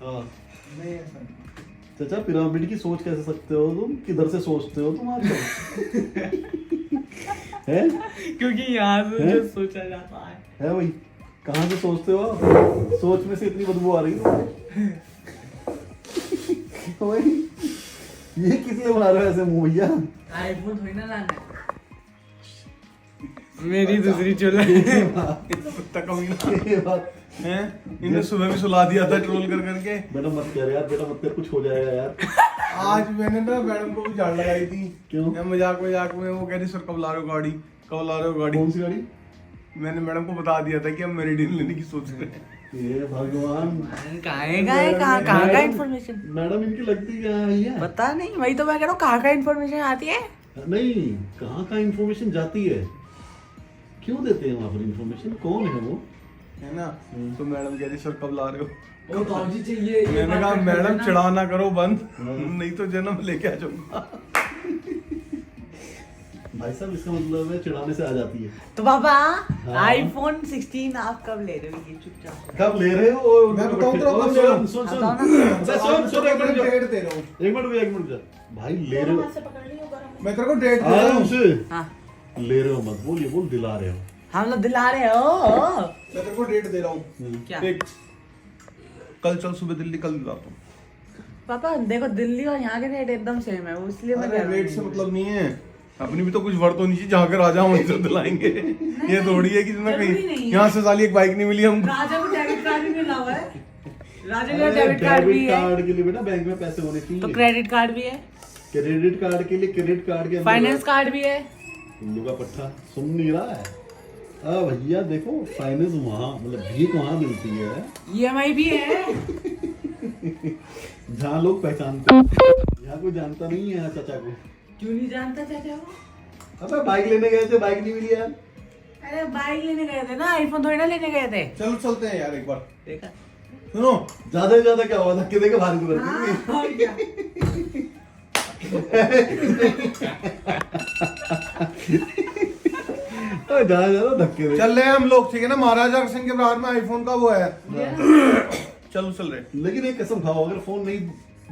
हाँ चाचा, पिरामिड की सोच कैसे सकते हो तुम? किधर से सोचते हो तुम आजकल? है क्योंकि यहाँ से जो सोचा जाता है भाई, कहाँ से सोचते हो आप? सोच में से इतनी बदबू आ रही है। भाई ये किस लिए बना रहे हो ऐसे मुंह भैया? आईफोन थोड़ी ना लाना है। मेरी दूसरी चूल्हा। कुत्ता कमीना ये बात है, इन्हें सुबह भी सुला दिया था ट्रोल कर करके। बेटा मत कर यार, बेटा मत कर, कुछ हो जाएगा यार। आज मैंने ना मैडम को भी झाड़ लगाई थी। क्यों? मैं मजाक में वो कह रही सर कब ला रहे हो गाड़ी, कब ला रहे हो गाड़ी। कौन सी गाड़ी? मैंने मैडम को बता दिया था कि हम मेरिडियन लेने की सोच रहे हैं। ये भगवान, कहाँ का इन्फॉर्मेशन? मैडम इनकी लगती क्या है भैया? पता नहीं, वही तो मैं कह रहा हूँ, कहाँ का इन्फॉर्मेशन आती है। नहीं, कहाँ का इन्फॉर्मेशन जाती है? क्यों देते हैं वहाँ पर इन्फॉर्मेशन? कौन है वो? है ना? तो मैडम कह रही सर कब ला रहे हो। वो बाबूजी चाहिए। मैंने कहा मैडम चिढ़ाना करो बंद, नहीं तो जन्म लेके आ जाऊंगा। भाई साहब इसका मतलब है चिढ़ाने से आ जाती है। तो पापा आईफोन 16 आप कब ले रहे हो? ये चुपचाप कब ले रहे हो? मैं बताऊं तो कब ले रहा हूं? सुन सुन बताओ ना। सुन एक मिनट डेट दे रहा हूँ। एक मिनट जा भाई, ले रहे हो? मैं तेरे को डेट दे रहा आराम हूँ। से हाँ, ले रहे हो मत बोल, ये बोल दिला रहे हो। हम लोग दिला रहे हो। मैं तेरे को डेट दे रहा हूँ। क्या देख, कल चल सुबह दिल्ली, कल दिलाता हूँ। पापा देखो, दिल्ली और यहाँ के रेट एकदम सेम है, वो इसलिए मैं कह अरे रहा रेट से हूँ। मतलब नहीं है, अपनी भी तो कुछ वर्त होनी चाहिए। जहाँ के राजा वहीं से दिलाएंगे। ये थोड़ी है कि तुम्हें जरूरी कहीं नहीं है। यहाँ से साली एक बाइक नहीं मिली हमको। राजा को डेबिट कार्ड भी मिला हुआ है। राजा का डेबिट कार्ड भी डेबिट है, कार्ड के लिए बेटा बैंक में पैसे होने चाहिए। तो क्रेडिट कार्ड भी है, क्रेडिट कार्ड के लिए क्रेडिट कार्ड के अंदर फाइनेंस कार्ड भी है। उल्लू का पट्टा सुन नहीं रहा है? भैया देखो, फाइनेंस वहाँ मतलब भीख वहाँ मिलती है EMI भी है। जहाँ लोग पहचानते हैं। यहाँ कोई जानता नहीं है यहाँ चाचा को। क्यों नहीं जानता चाचा को? अबे बाइक लेने गए थे, बाइक नहीं मिली यार। अरे बाइक लेने गए थे ना, आईफोन थोड़ी ना लेने गए थे। चलो चलते हैं यार एक बार। देखा सुनो, ज्यादा से ज्यादा क्या हुआ, धक्के देके बाहर निकल हाँ, और क्या? ज्यादा से ज्यादा धक्के दे। चल रहे हैं हम लोग, ठीक है ना। महाराजा अग्रसेन के बाहर में आईफोन का वो है। चलो चल रहे। लेकिन एक कसम खाओ, अगर फोन नहीं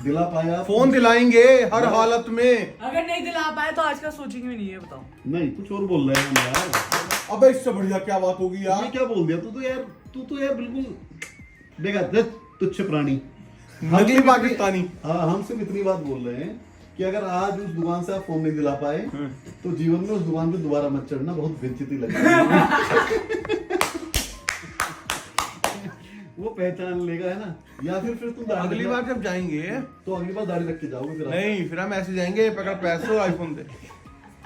दिला पाया फोन दिलाएंगे हर हालत में। अगर नहीं दिला पाए तो आज का सोचेंगे भी नहीं है, बताओ। नहीं, कुछ और बोल रहे हैं हम यार। अबे इससे बढ़िया क्या बात होगी ये यार। क्या बोल दिया तू तो यार बिल्कुल बेकार तुच्छ प्राणी। नकली पाकिस्तानी। हाँ, हम सिर्फ इतनी बात बोल रहे हैं कि अगर आज उस दुकान से आप फोन नहीं दिला पाए तो जीवन में उस दुकान पे दोबारा मत चढ़ना, बहुत बेइज्जती लगेगी। वो पहचान लेगा, है ना। या फिर तुम दाढ़ी अगली बार जब जाएंगे तो अगली बार दाढ़ी रख के जाओगे फिर आप। नहीं, फिर हम ऐसे जाएंगे, पकड़ पैसे आईफोन दे।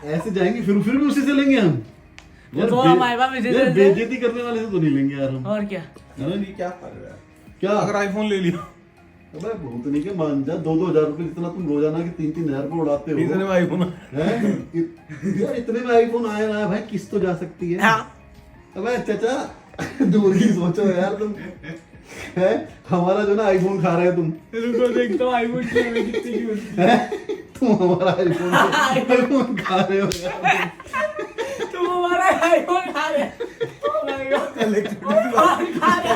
ऐसे जाएंगे फिर भी उसी से लेंगे हम। वो तो हमारे पास यार बेइज्जती करने वाले से तो नहीं लेंगे यार हम। और क्या? नहीं, क्या कर रहे हैं क्या अगर आईफोन ले लिया? अबे बहुत नहीं के मान जा, 2-2 हजार रुपए जितना तुम रोजाना के 3-3 हजार रुपए उड़ाते हो। इतने में आईफोन हैं? यार इतने में आईफोन आया ना भाई, किस्त तो जा सकती है। अबे चाचा दूर की सोचो यार तुम। है हमारा जो ना आईफोन खा रहे हो तुम। रुको देखता हूँ आईफोन कितनी की होती हैं? तुम हमारा आईफोन खा रहे हो यार। है। तुम हमारा आईफोन खा रहे हो। Oh my God।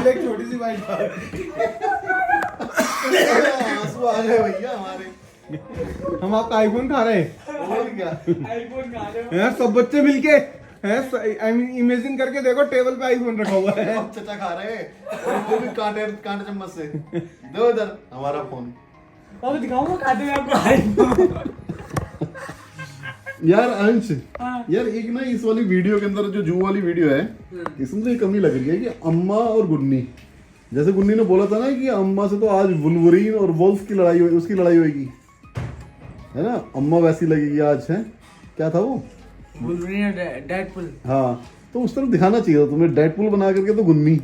एक छोटी सी बाइक खा आंसू आ गए भैया हमारे। हम आपका आईफोन खा रहे हैं। और क्या? आईफोन खा रहे हो। यार सब बच्चे मिलके इमेजिन करके देखो, टेबल पे आईफोन रखा हुआ है। अब चाचा खा रहे हैं और वो भी कांटे चम्मच से। दो इधर हमारा फोन। अब दिखाऊंगा खाते हुए आपको आईफोन। यार अंश, यार एक ना इस वाली वीडियो के अंदर जो जू वाली वीडियो है, इसमें तो ये कमी लग रही है कि अम्मा और गुन्नी, जैसे गुन्नी ने बोला था ना कि अम्मा से तो आज वुल्वरीन और वोल्फ की लड़ाई उसकी लड़ाई होगी, है ना। अम्मा वैसी लगेगी आज, है क्या था वो, वुल्वरीन और डेडपुल। हाँ, तो उस तरह दिखाना चाहिए था तुम्हें। डेडपुल बना करके तो गुन्नी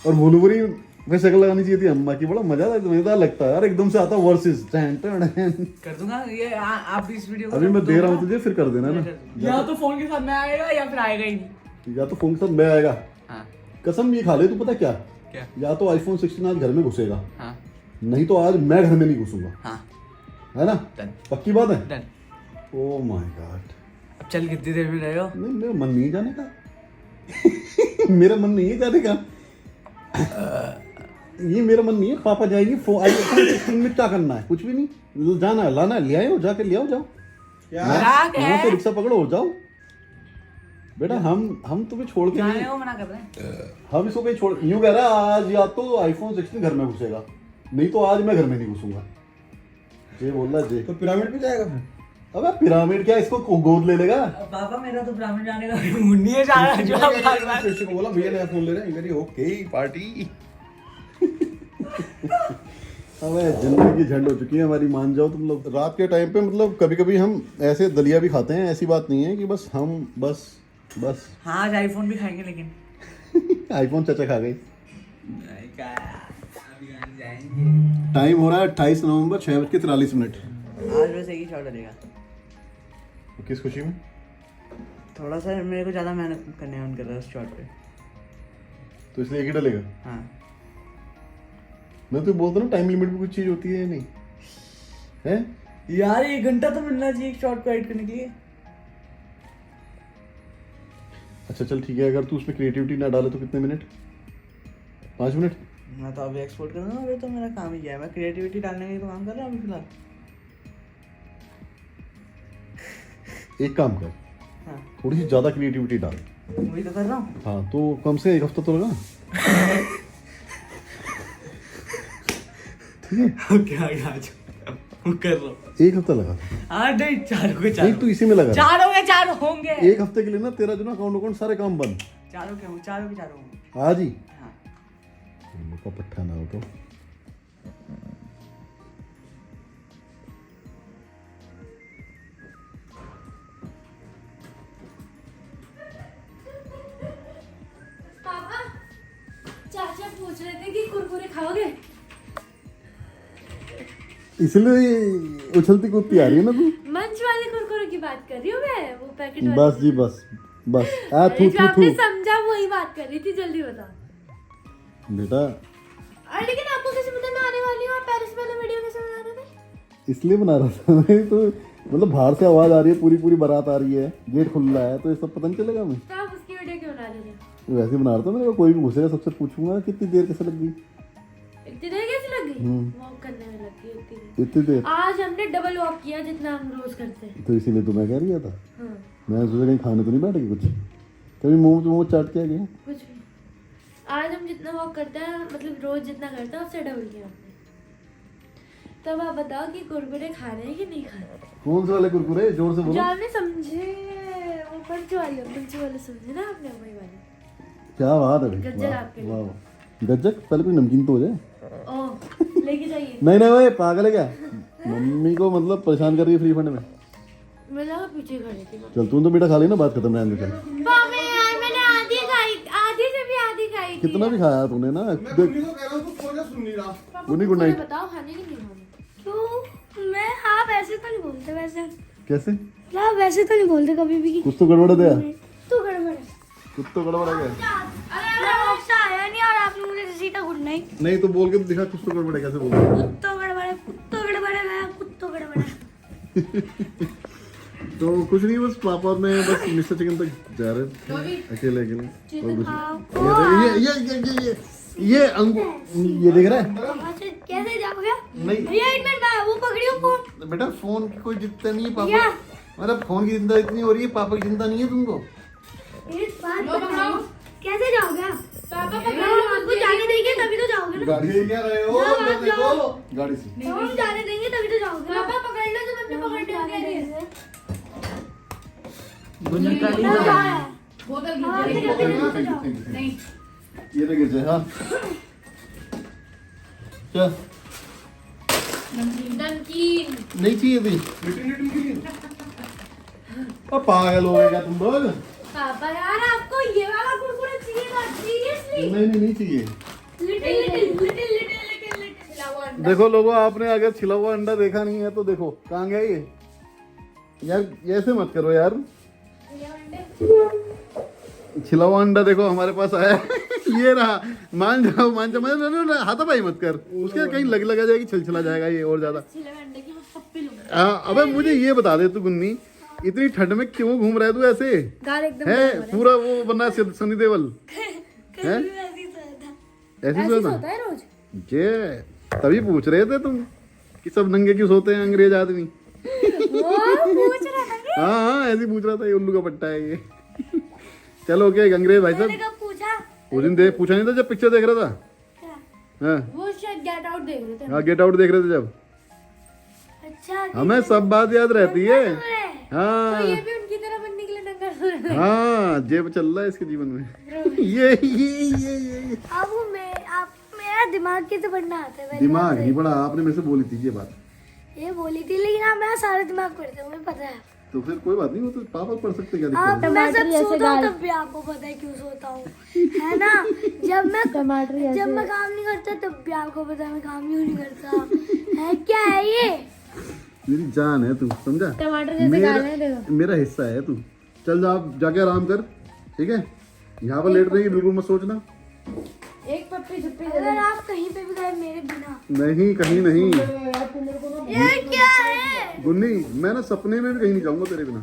और वुल्वरीन पे शक्ल लगानी चाहिए थी अम्मा की। बड़ा मजेदार लगता है यार, एकदम से आता वर्सेस। कर दूंगा ये आप इस वीडियो को। अभी मैं दे रहा हूँ तुझे, फिर कर देना ना। या तो फोन के साथ में आएगा या फिर आएगा ही नहीं। या तो फोन के साथ मैं आएगा, हाँ। कसम ये खा ले तू, पता क्या, क्या? या तो आईफोन 16 आज घर में घुसेगा, हाँ। नहीं तो आज मैं घर में नहीं घुसूंगा, हाँ। है ना। Done. पक्की बात है। डन। Oh my God. अब चल कितनी देर में रहे हो? नहीं, मेरा मन नहीं है जाने का। मेरा मन नहीं है जाने का। ये मेरा मन नहीं है। पापा जाएंगे आईफोन 16 में क्या करना है, कुछ भी नहीं। जाना है, लाना है, ले आओ, जाके ले आओ, जाओ। यहाँ से रिक्शा पकड़ो और जाओ बेटा। हम तुम्हें छोड़ के जाने नहीं, को मना कर रहे हैं। हम इसको कहीं छोड़, यूं कह रहा है आज या तो आईफोन 16 घर में घुसेगा, नहीं तो आज मैं घर में नहीं घुसूंगा। ये बोल रहा है जे। तो पिरामिड पे जाएगा फिर? अबे पिरामिड क्या, इसको गोद ले लेगा। पापा मेरा तो ब्राह्मण जाने का मूड नहीं है, जा रहा है जो आप बार बार। कृष्ण को बोला भैया नया फोन ले रहे हैं, ओके पार्टी। अबे जिंदगी झंड हो चुकी है हमारी, मान जाओ तुम लोग। रात के टाइम पे मतलब कभी कभी हम ऐसे दलिया भी खाते हैं, ऐसी बात नहीं है कि बस हम बस हाँ आज आईफोन भी खाएंगे लेकिन आईफोन चाचा खा गए। टाइम हो रहा है 28 नवंबर 6:43। आज वैसे ही शॉट डलेगा। किस खुशी में? थोड़ा सा मेरे को ज्यादा मेहनत करने मन कर रहा है उस शॉट पे, तो इसलिए एक ही डलेगा। हाँ। मैं तो बोलता ना टाइम लिमिट भी कुछ चीज होती है या नहीं है यार 1 घंटा तो मिलना चाहिए एक शॉट को एडिट करने के लिए। अच्छा चल ठीक है, अगर तू उसमें क्रिएटिविटी ना डाले तो कितने मिनट? 5 मिनट। मैं तो अभी एक्सपोर्ट कर दूंगा, अभी तो मेरा काम ही क्या है, मैं क्रिएटिविटी डालने के लिए तो काम कर रहा हूँ अभी फिलहाल। एक काम कर, हाँ थोड़ी सी ज्यादा क्रिएटिविटी डाल। वही तो कर रहा हूँ। हाँ तो कम से 1 हफ्ता तो लगा। ठीक है, क्या आज कर रहा हूँ। 1 हफ्ता लगा। हाँ नहीं, चारों के नहीं चारों, तू इसी में लगा। चार होंगे। 1 हफ्ते के लिए ना तेरा जो ना अकाउंट सारे काम बंद। चारों के होंगे। आज ही हाँ। का पट्टा ना हो तो। पापा चाचा पूछ रहे थे कि कुरकुरे खाओगे? इसलिए उछलती कूदती आ रही है ना तू। मंच वाले कुरकुरे की बात कर रही हूँ मैं, वो पैकेट वाले। बस जी बस, बस आ थू जो थू आपने थू समझा वही बात कर रही थी, जल्दी बता। बेटा अरे लेकिन आपको कैसे पता मैं आने वाली हूँ? आप पेरिस वाला वीडियो कैसे बना रहे थे? इसलिए बना रहा था मैं तो, मतलब बाहर से आवाज आ रही है, पूरी पूरी बारात आ रही है, गेट खुल रहा है, तो ये सब पता नहीं चलेगा। मैं तो आप उसकी वीडियो क्यों बना रहे थे? वैसे ही बना रहा था, मैंने कहा कोई भी घुसेगा सबसे पूछूंगा कितनी देर कैसे लग गई। इतनी देर कैसे लग गई? वॉक करने में लग गई इतनी देर। इतनी देर आज हमने डबल वॉक किया जितना हम रोज करते हैं। तो इसीलिए तो मैं कह रही था, हाँ, मैं सोचा कहीं खाने तो नहीं बैठ गई कुछ, कभी मुंह चाट के आ गया। कुछ भी। आज हम जितना वॉक करते हैं, मतलब रोज जितना करते हैं उससे डबल किया हमने। तब आप बताओ कि कुरकुरे खाने हैं कि नहीं खाने? कौन से वाले कुरकुरे, जोर से जो बोलो। आपने समझे वो पंच वाले समझे ना आपने, वही वाले। क्या बात है गज्जक भाई, आपके लिए। वाह वाह। गज्जक, पहले कोई नमकीन तो हो जाए। ओह, लेके जाइए। नहीं नहीं भाई पागल है क्या, मम्मी को मतलब परेशान कर रही है फ्री फंड में। मैं लगा पीछे खड़ी थी। चल तू तो बेटा खा ली ना, बात खत्म रहने दे चल। मम्मी यार मैंने आधी खाई, आधी से भी आधी खाई थी। कितना भी खाया तूने ना। मैं गुन्नी को कह रहा हूँ तू थोड़ा सुन नहीं रहा। गुन्नी गुड नाइट। बताओ खाने की नहीं खाने? क्यों मैं आप ऐसे तो नहीं बोलते वैसे, कैसे, क्या वैसे तो नहीं बोलते कभी भी कि कुछ तो गड़बड़ है दया, तू गड़बड़ है। कुछ तो गड़बड़ है क्या। अरे आपसे आया नहीं और आपने मुझे सीधा गुड नाइट। नहीं तो बोल के तो दिखा, कुछ तो गड़बड़ है, कैसे बोल रहा है। कुत्तो गड़बड़ है, कुत्तो गड़बड़ है, मैं कुत्तो गड़बड़ है। तो कुछ नहीं, बस पापा और मैं बस मिस्टर चिकन तक जा रहे थे अकेले अकेले। और कुछ ये देख रहा है। वहाँ से कैसे जाओगे? नहीं भैया एक मिनट मैं वो पकड़ी हूँ फोन। बेटा फोन की कोई चिंता नहीं है पापा, मतलब फोन की चिंता इतनी हो रही है, पापा की चिंता नहीं है तुमको। एक बात बताओ, कैसे जाओगे आप? पापा हम आपको जाने देंगे तभी तो जाओगे ना। गाड़ी से क्या रहे हो, मैं देखो गाड़ी से। हम जाने देंगे तभी तो जाओगे ना। पापा पकड़ लो जब अपने पकड़ने आ गए। गुन्नी का नहीं क्या बना। है? बोतल हाँ, गिर तो जाएगी। कैसे जाओगे? नहीं ये तो गिर जाए। हाँ क्या नमकीन नहीं चाहिए थी। अब पागल हो गए क्या तुम लोग। पापा यार आपको ये वाला कुरकुरे चाहिए था सीरियसली? नहीं चाहिए। लिटिल देखो लोगों, आपने अगर छिला हुआ अंडा देखा नहीं है तो देखो कहाँ गया ये। यार ऐसे मत करो यार, छिला हुआ अंडा देखो हमारे पास आया है। ये रहा, मान जाओ हाथापाई मत कर, उसके कहीं लगा जाएगी, छिलछिला जाएगा ये और ज्यादा। अंडे की मैं पप्पी लूंगी। हाँ अबे मुझे ये बता दे तू गुन्नी, इतनी ठंड में क्यों घूम रहा है तू ऐसे, गाल एकदम है पूरा वो बना सनी देओल है, ऐसी सोता होता है रोज। ये तभी पूछ रहे थे तुम कि सब नंगे क्यों सोते हैं अंग्रेज आदमी। पूछ रहा था हाँ ऐसे पूछ रहा था, ये उल्लू का पट्टा है ये। चलो ओके अंग्रेज भाई साहब, कब पूछा? उस दिन पूछा नहीं था जब पिक्चर देख रहा था। हाँ वो शायद गेट आउट देख रहे थे। हाँ गेट आउट देख रहे थे जब। अच्छा हमें सब बात याद रहती है। तो हाँ ये भी उनकी तरह बनने के लिए नंगा सो रहा है। हाँ जेब चल रहा है इसके जीवन में। ये आप मेरा दिमाग की तो पढ़ना आता है। दिमाग नहीं पड़ा, आपने मेरे से बोली थी ये बात। ये बोली थी लेकिन आप मेरा सारा दिमाग पढ़ते हो, मुझे पता है। तो फिर कोई बात नहीं, वो तो पापा पढ़ सकते, क्या आप दिक्कत है। मैं जब सोता हूँ तब भी आपको पता है क्यों सोता हूँ, है ना? जब मैं काम नहीं करता तब भी आपको पता है मैं काम क्यों नहीं करता, है क्या है ये? मेरी जान है तू, समझा? टमाटर जैसे गाल है मेरा देखो। मेरा हिस्सा है तू। चल जा आप जाके आराम कर, ठीक है? यहाँ पर लेट रहेगी बिल्कुल मत सोचना। एक पप्पी छुप्पी अगर आप कहीं पे भी गए मेरे बिना, नहीं कहीं नहीं ये क्या है? गुन्नी, मैं ना सपने में भी कहीं नहीं जाऊंगा तेरे बिना,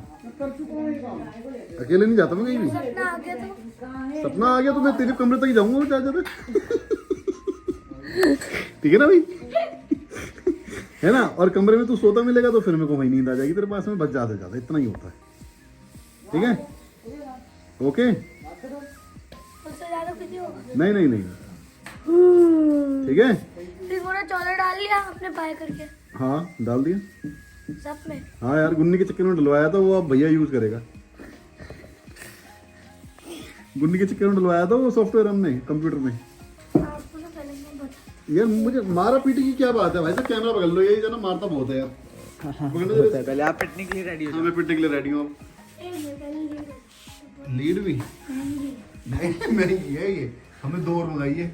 अकेले नहीं जाता मैं कहीं भी। सपना आ गया तो सपना आ गया तो मैं तेरे कमरे तक ही जाऊंगा ज्यादा। ठीक है ना भाई, है ना? और कमरे में तू सोता मिलेगा तो फिर मेरे को वही नींद आ जाएगी तेरे पास में, बस ज्यादा ज्यादा इतना ही होता है, ठीक है? ओके उससे ज्यादा कुछ नहीं होगा। नहीं ठीक है। फिर पूरा चौदह डाल लिया आपने पाए करके हाँ डाल दिया। सब में। हाँ यार गुन्नी के चक्कर में डलवाया था वो, अब भैया यूज करेगा। गुन्नी के चक्कर में डलवाया था वो सॉफ्टवेयर हमने कंप्यूटर में। आपको ना पहले मैं बता, यार मुझे मारा पीटी की क्या बात है भाई साहब, कैमरा पकड़ लो, ये जो ना मारता बहुत है यार। पकड़ो जरा। पहले आप पिटने के लिए रेडी हो हाँ मैं पिटने के लिए रेडी हूँ। लीड भी नहीं ये हमें 2 और मंगाई है,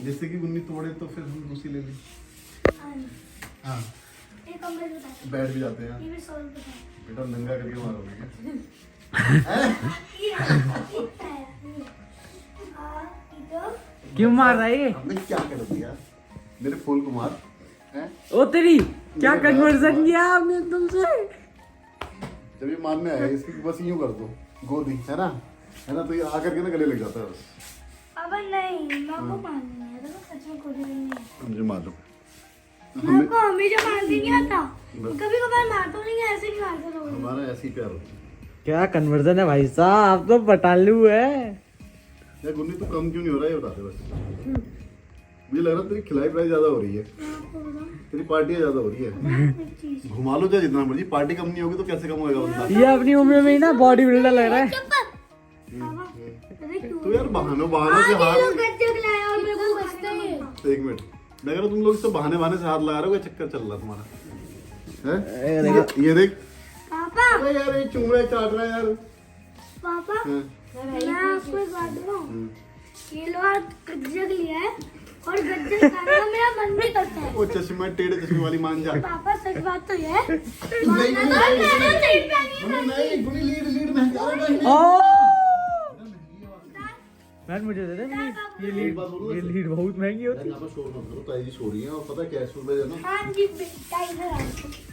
जिससे कि गुन्नी तोड़े तो फिर हम दूसरी ले लें। हाँ एक कमरे में बता, बैठ भी जाते हैं ये भी 100 रुपए का। बेटा, नंगा करके मारोगे। क्यों मार रहा है ये? हमने क्या कर दिया मेरे फूल कुमार हैं? ओ तेरी क्या कन्वर्जन किया आपने तुमसे? जब ये मानने आया इसकी बस यूं कर दो गोदी है ना तो ये आकर के ना गले लग जाता है बस। पापा नहीं, माँ को मारना है तो सच में कुछ नहीं है। मुझे मार लो। माँ को हमेशा मारती नहीं आता, कभी कभार मारता नहीं है, ऐसे नहीं मारता रोज। हमारा ऐसे ही प्यार होता है। क्या कन्वर्जन है भाई साहब, आप तो पटालू है। यार गुन्नी तू कम क्यों नहीं हो रहा है ये बताते बस। मुझे लग रहा है तेरी खिलाई पिलाई ज्यादा हो रही है, तेरी पार्टियां ज्यादा हो रही है। घुमा लो चाहे जितना मर्जी, पार्टी कम नहीं होगी तो कैसे कम होएगा बंदा। ये अपनी उम्र में ही ना बॉडी बिल्डर लग रहा है। तो यार बहानों से हाथ, एक मिनट मैं कह रहा हूं तुम लोग सब बहाने से हाथ लगा रहे हो, क्या चक्कर चल रहा है तुम्हारा है? ये देख पापा, अरे यार ये चूमड़ा चाट रहा है यार। पापा हाँ। मैं आपको एक बात बताऊं, ये लोग गज्जक लिया है और गज्जक खाने का मेरा मन भी करता है। वो चश्मा टेढ़े चश्मे वाली मान जा। पापा सच बात तो ये है, नहीं गुनी लीड मैं जा रहा हूं। मैन मुझे दे दे ये लीड बहुत महंगी होती है। यहाँ पर शोर मत करो, ताई जी सो रही है और पता है क्या है सुबह जो ना हाँ जी बेटा इधर आओ।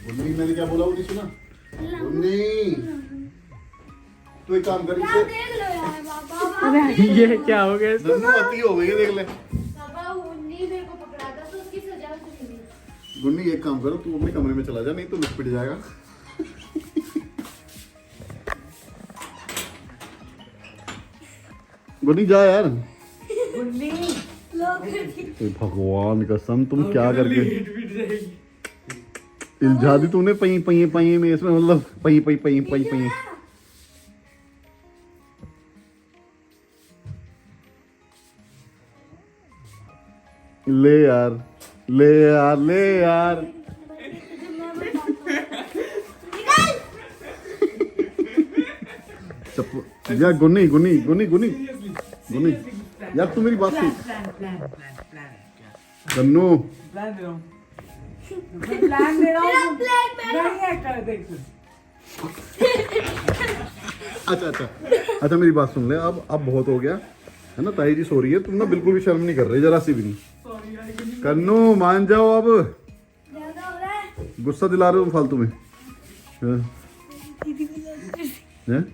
गुन्नी मैंने क्या बोला वो नहीं सुना गुन्नी। तो एक काम कर क्या इसे देख लो यार पापा। ये क्या हो गया इसको? नन्नू अति हो गई है देख ले। पापा उन्नी मेरे को पकड़ा था तो उसकी सजा तो मिली। गुन्नी एक काम करो तू अपने कमरे में चला जा, नहीं तो लुक पिट जाएगा। गुन्नी जा यार। ए भगवान कसम तुम क्या करके इल्जा दी तूने पई पई पई में, इसमें मतलब पई पई पई पई पई। ले यार ले यार ले यार। चप्पू यार गुन्नी गुन्नी गुन्नी गुन्नी गुन्नी यार तू मेरी बात सुन। गन्नू प्लान दे रहा हूँ, प्लान दे रहा हूँ। नहीं है कर देख तू। अच्छा मेरी बात सुन ले, अब बहुत हो गया है ना। ताई जी सो रही है, तुम ना बिल्कुल भी शर्म नहीं कर रहे, जरा सी भी नहीं। कन्नू मान जाओ, अब ज्यादा हो रहा है। गुस्सा दिला रहे हो तुम फालतू में। हैं?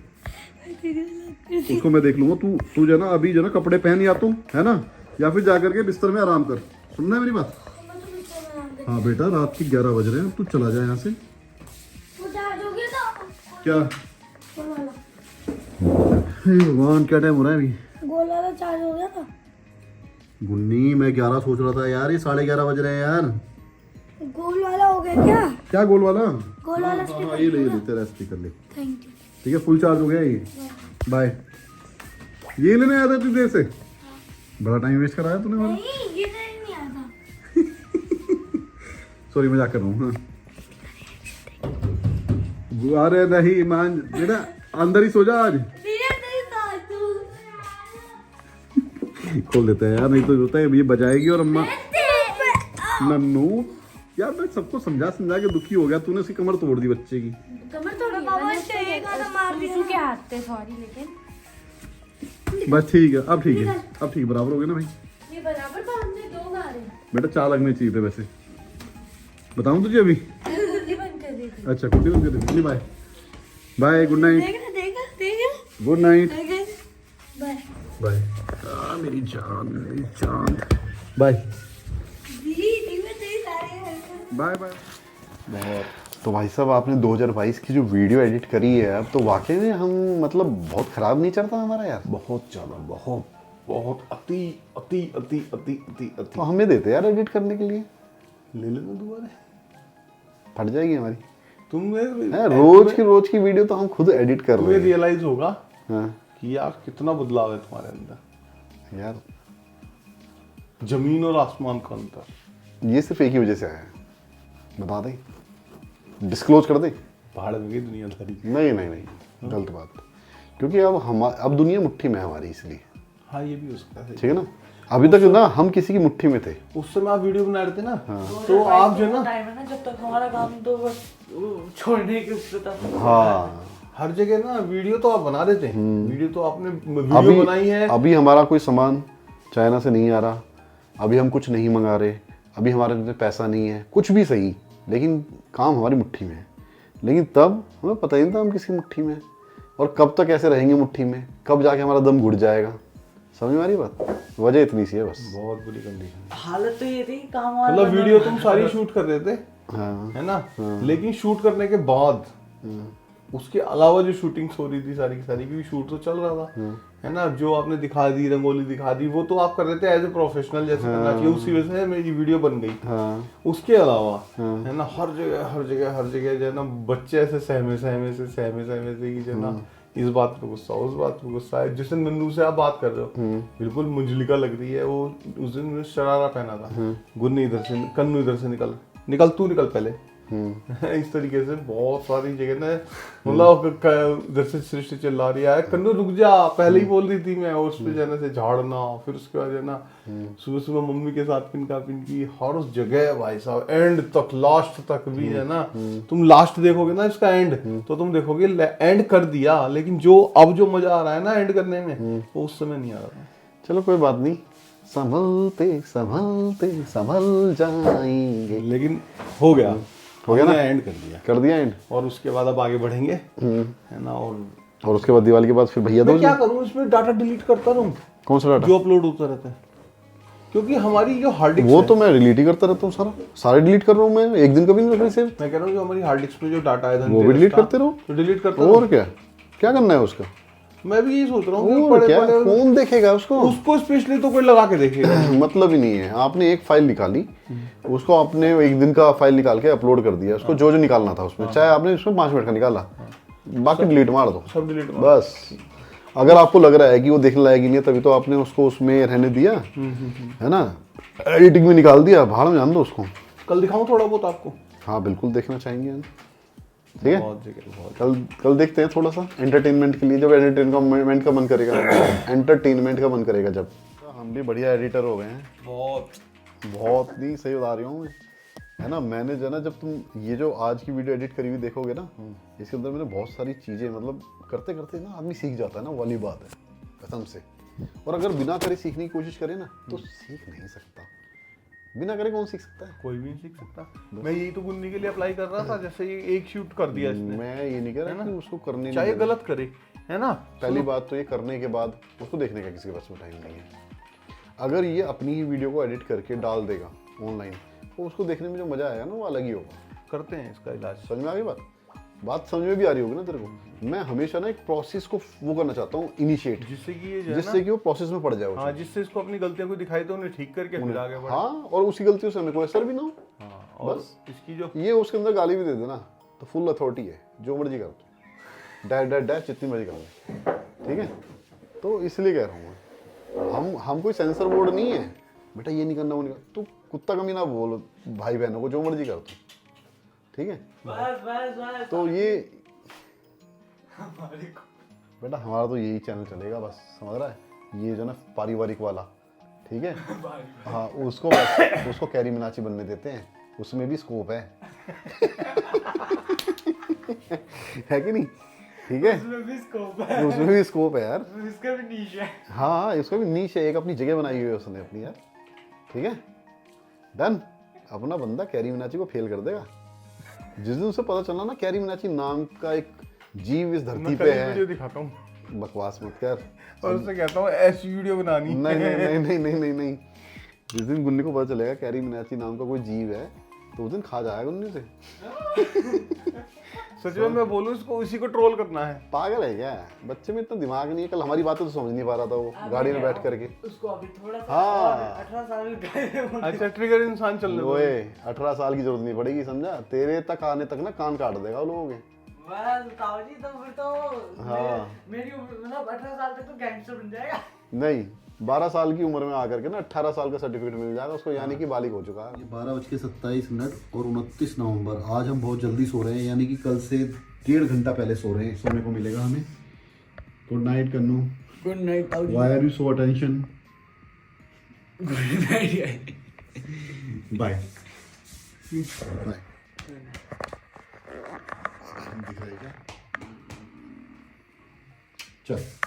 उसको मैं देख लूंगा, तू जो है ना अभी जो है ना कपड़े पहन या तो है ना, या फिर जाकर के बिस्तर में आराम कर। सुनना है मेरी बात? हाँ बेटा रात के 11 बज रहे हैं, तू चला जा यहाँ से। वो चार्ज हो गया था क्या गोल वाला, हे भगवान क्या टाइम हो रहा है अभी? गोल वाला चार्ज हो गया था। गुन्नी मैं 11 सोच रहा था यार, ये 11:30 बज रहे हैं यार। गोल वाला हो गया क्या? क्या गोल वाला? गोल वाला हाँ ये ले तेरा स्पीकर ले। Thank you. ठीक है फुल चार्ज हो गया ये। बाय। ये लेने आया था तू देर से, बड़ा टाइम वेस्ट कराया तूने मेरा। नहीं ये नहीं आता। सॉरी मजाक कर रहा हूँ। हाँ अरे नहीं मान बेटा, अंदर ही सो जा आज। खोल देते हैं यार, नहीं तो होता है ये बजाएगी और अम्मा। नन्नू यार मैं सबको समझा के दुखी हो गया, तूने उसकी कमर तोड़ दी बच्चे की। कमर तोड़ी है ना, मार दिया के हाथ पे, सॉरी लेकिन बस ठीक है, अब ठीक है, अब ठीक बराबर हो गया ना भाई। ये बराबर पर हमने 2 गारे बेटा 4 लगने चाहिए थे वैसे, बताऊं तुझे अभी? कुंडी बंद कर दी थी। अच्छा कुछ नहीं कर, बाय बाय, गुड नाइट, देखा गुड नाइट, बाय बाय। मेरी जान बाय बाय बाय। बहुत तो भाई साहब आपने 2022 की जो वीडियो एडिट करी है, अब तो वाकई में हम मतलब बहुत खराब नहीं चलता हमारा यार। बहुत ज़्यादा, बहुत बहुत अति अति अति अति अति अति। तो हमें देते यार एडिट करने के लिए, ले लेना दोबारा, फट जाएगी हमारी। तुम्हें रोज की वीडियो तो हम खुद एडिट कर रहे तुम्हें हैं। रियलाइज होगा हाँ कि यार कितना बदलाव है तुम्हारे अंदर, यार जमीन और आसमान का अंतर। ये सिर्फ एक ही वजह से आया है, बता दें, डिस्क्लोज कर दे। पहाड़ में गई दुनियादारी। नहीं गलत बात, क्योंकि अब दुनिया मुट्ठी में है हमारी, इसलिए। हाँ ये भी हो सकता है। ठीक है ना, अभी तक ना हम किसी की मुट्ठी में थे। उस समय आप वीडियो बना रहे थे ना, तो आप जो है ना, टाइम है ना जब तक हमारा काम तो बस छोड़ने के उससे था। हाँ हर जगह ना वीडियो तो आप बना देते हैं, वीडियो तो आपने वीडियो बनाई है। अभी हमारा कोई सामान चाइना से नहीं आ रहा, अभी हम कुछ नहीं मंगा रहे, अभी हमारे पास पैसा नहीं है, कुछ भी सही, लेकिन काम हमारी मुट्ठी में है। लेकिन तब हमें पता ही नहीं था हम किसी मुट्ठी में हैं, और कब तक ऐसे रहेंगे मुट्ठी में, कब जाके हमारा दम घुट जाएगा। समझ में आ रही बात? वजह इतनी सी है बस। बहुत बुरी कंडीशन। हालत तो ये थी काम वाला मतलब वीडियो तुम सारी शूट कर रहे थे, हाँ है ना, लेकिन शूट करने के बाद उसके अलावा जो शूटिंग्स हो रही थी सारी की सारी, क्योंकि शूट तो चल रहा था, है ना, जो आपने दिखा दी, रंगोली दिखा दी, वो तो आप कर रहे थे एज ए प्रोफेशनल जैसे करना चाहिए, उसी वजह से मेरी वीडियो बन गई। उसके अलावा है ना, हर जगह जो है ना, बच्चे ऐसे सहमे से कि जो है ना, इस बात पे गुस्सा, उस बात पे गुस्सा है। जिस दिन नन्नू से आप बात कर रहे हो, बिल्कुल मुंजलिका लग रही है वो। उस दिन मैंने शरारा पहना था, गुन्नी इधर से, कन्नू इधर से निकल तू निकल पहले। इस तरीके से बहुत सारी जगह ना, मतलब इधर से सृष्टि चिल्ला रही है, कन्नू रुक जा, पहले ही बोल रही थी मैं। और उस पे जाने से झाड़ना, फिर उसके बाद है ना सुबह सुबह मम्मी के साथ पिनकी, हर जगह भाई साहब, एंड तक, लास्ट तक भी है ना। तुम लास्ट देखोगे ना इसका एंड, तो तुम देखोगे एंड कर दिया, लेकिन जो अब जो मजा आ रहा है ना एंड करने में, वो उस समय नहीं आ रहा। चलो कोई बात नहीं, संभलते संभलते संभल जाएंगे। लेकिन हो गया ना, एंड कर दिया एंड। और उसके बाद अब आगे बढ़ेंगे, है ना। और उसके बाद दिवाली के बाद फिर भैया मैं क्या करूं, इसमें डाटा डिलीट करता रहूं, कौन सा डाटा जो अपलोड होता रहता है, क्योंकि हमारी जो हार्ड डिस्क वो तो मैं डिलीट ही करता रहता हूँ, सारे डिलीट कर रहा हूँ मैं, एक दिन कभी नहीं रख रही सेव। मैं कह रहा हूँ जो हमारी हार्ड डिस्क में जो डाटा है वो भी डिलीट करते रहो, तो डिलीट करता और क्या करना है उसका। मैं भी यही सोच रहा हूँ, और क्या, कौन देखेगा उसको स्पेशली तो कोई लगा के देखेगा। मतलब ही नहीं है। आपने एक फाइल निकाली, उसको आपने एक दिन का फाइल निकाल के अपलोड कर दिया, उसको जो निकालना था उसमें, चाहे आपने उसमें 5 मिनट का निकाला, बाकी डिलीट मार दो, सब डिलीट बस। अगर आपको लग रहा है कि वो देखने लायक ही नहीं है, तभी तो आपने उसको उसमें रहने दिया, है ना, एडिटिंग में निकाल दिया, भाड़ में जान दो उसको। कल दिखाऊं थोड़ा बहुत आपको? हाँ बिल्कुल देखना चाहेंगे हम, ठीक है। कल देखते हैं थोड़ा सा एंटरटेनमेंट के लिए, जब एंटरटेनमेंट का मन करेगा जब। हम भी बढ़िया एडिटर हो गए हैं, बहुत नहीं, सही बता रही हूँ मैं, है ना। मैंने जो ना, जब तुम ये जो आज की वीडियो एडिट करी हुई देखोगे ना, इसके अंदर मैंने बहुत सारी चीज़ें, मतलब करते करते ना आदमी सीख जाता है ना, वाली बात है कसम से। और अगर बिना करे सीखने की कोशिश करे ना, तो सीख नहीं सकता। बिना करे कौन सीख सकता है? कोई भी नहीं सीख सकता। मैं यही तो गुन्नी के लिए अप्लाई कर रहा था, जैसे ये एक शूट कर दिया इसने। मैं ये नहीं कह रहा कि उसको करने, चाहे गलत करे, है ना। पहली बात तो ये करने के बाद उसको देखने का किसी के पास में टाइम नहीं है। अगर ये अपनी ही वीडियो को एडिट करके डाल देगा ऑनलाइन, तो उसको देखने में जो मजा आएगा ना, वो अलग ही होगा। करते हैं इसका इलाज। समझ में आ गई बात समझ में भी आ रही होगी ना तेरे को। मैं हमेशा ना एक प्रोसेस को वो करना चाहता हूँ, इनिशिएट, जिससे कि वो प्रोसेस में पड़ जाए। हाँ, जिससे इसको अपनी गलतियों को दिखाई तो उन्हें ठीक करके फिर आगे बढ़े। हाँ, और उसी गलतियों से हमें कोई असर भी ना हो। हाँ, और बस इसकी जो ये उसके अंदर गाली भी दे देना तो फुल अथॉरिटी है, जो मर्जी कर दो, डैश जितनी मर्जी कर लो, ठीक है। तो इसलिए कह रहा हूँ हम कोई सेंसर बोर्ड नहीं है, बेटा ये नहीं करना वो नहीं करना, तो कुत्ता कमी ना बोलो भाई बहनों को, जो मर्जी कर दो, ठीक है। बस तो ये बेटा हमारा तो यही चैनल चलेगा बस, समझ रहा है, ये जो ना पारिवारिक वाला, ठीक है। हाँ, उसको कैरी मिनाची बनने देते हैं, उसमें भी स्कोप है है कि नहीं, ठीक है। उसमें भी स्कोप है यार, इसका भी नीश है। हाँ, इसका भी नीश है, एक अपनी जगह बनाई हुई है उसने अपनी यार, ठीक है। डन। अपना बंदा कैरी मिनाची को फेल कर देगा। जिस दिन उसे पता चलना ना कैरी मिनाची नाम का एक जीव इस धरती पे है, वीडियो दिखाता हूँ, बकवास मत कर, और उससे कहता हूँ ऐसी वीडियो बनानी। नहीं। जिस दिन गुन्नी को पता चलेगा कैरी मिनाची नाम का कोई जीव है, तो उस दिन खा जाएगा गुन्नी से। सच में मैं बोलूं, इसको उसी को ट्रोल करना है। पागल है क्या? बच्चे में इतना दिमाग नहीं है। कल हमारी बातें तो समझ नहीं पा रहा था वो, गाड़ी में बैठ करके। उसको अभी थोड़ा सा, हाँ 18 साल का। अच्छा, ट्रिगर इंसान चलने दो। 18 साल की जरूरत नहीं पड़ेगी, समझा। तेरे तक आने तक ना कान काट देगा लोगों के। बस ताऊजी, तो फिर तो हाँ, मेरी उम्र मतलब 18 साल तक तो गैंगस्टर बन जाएगा। नहीं, 12 साल की उम्र में आकर के ना 18 साल का सर्टिफिकेट मिल जाएगा उसको, यानी कि बालिग हो चुका है। 12:27 और 29 नवंबर। आज हम बहुत जल्दी सो रहे हैं, यानी कि कल से 1.5 घंटा पहले सो रहे हैं, सोने को मिलेगा हमें। Good night Kannu. Good night ताऊजी। Why are you so attention? Good night. Bye bye. दिख रहा है क्या? चल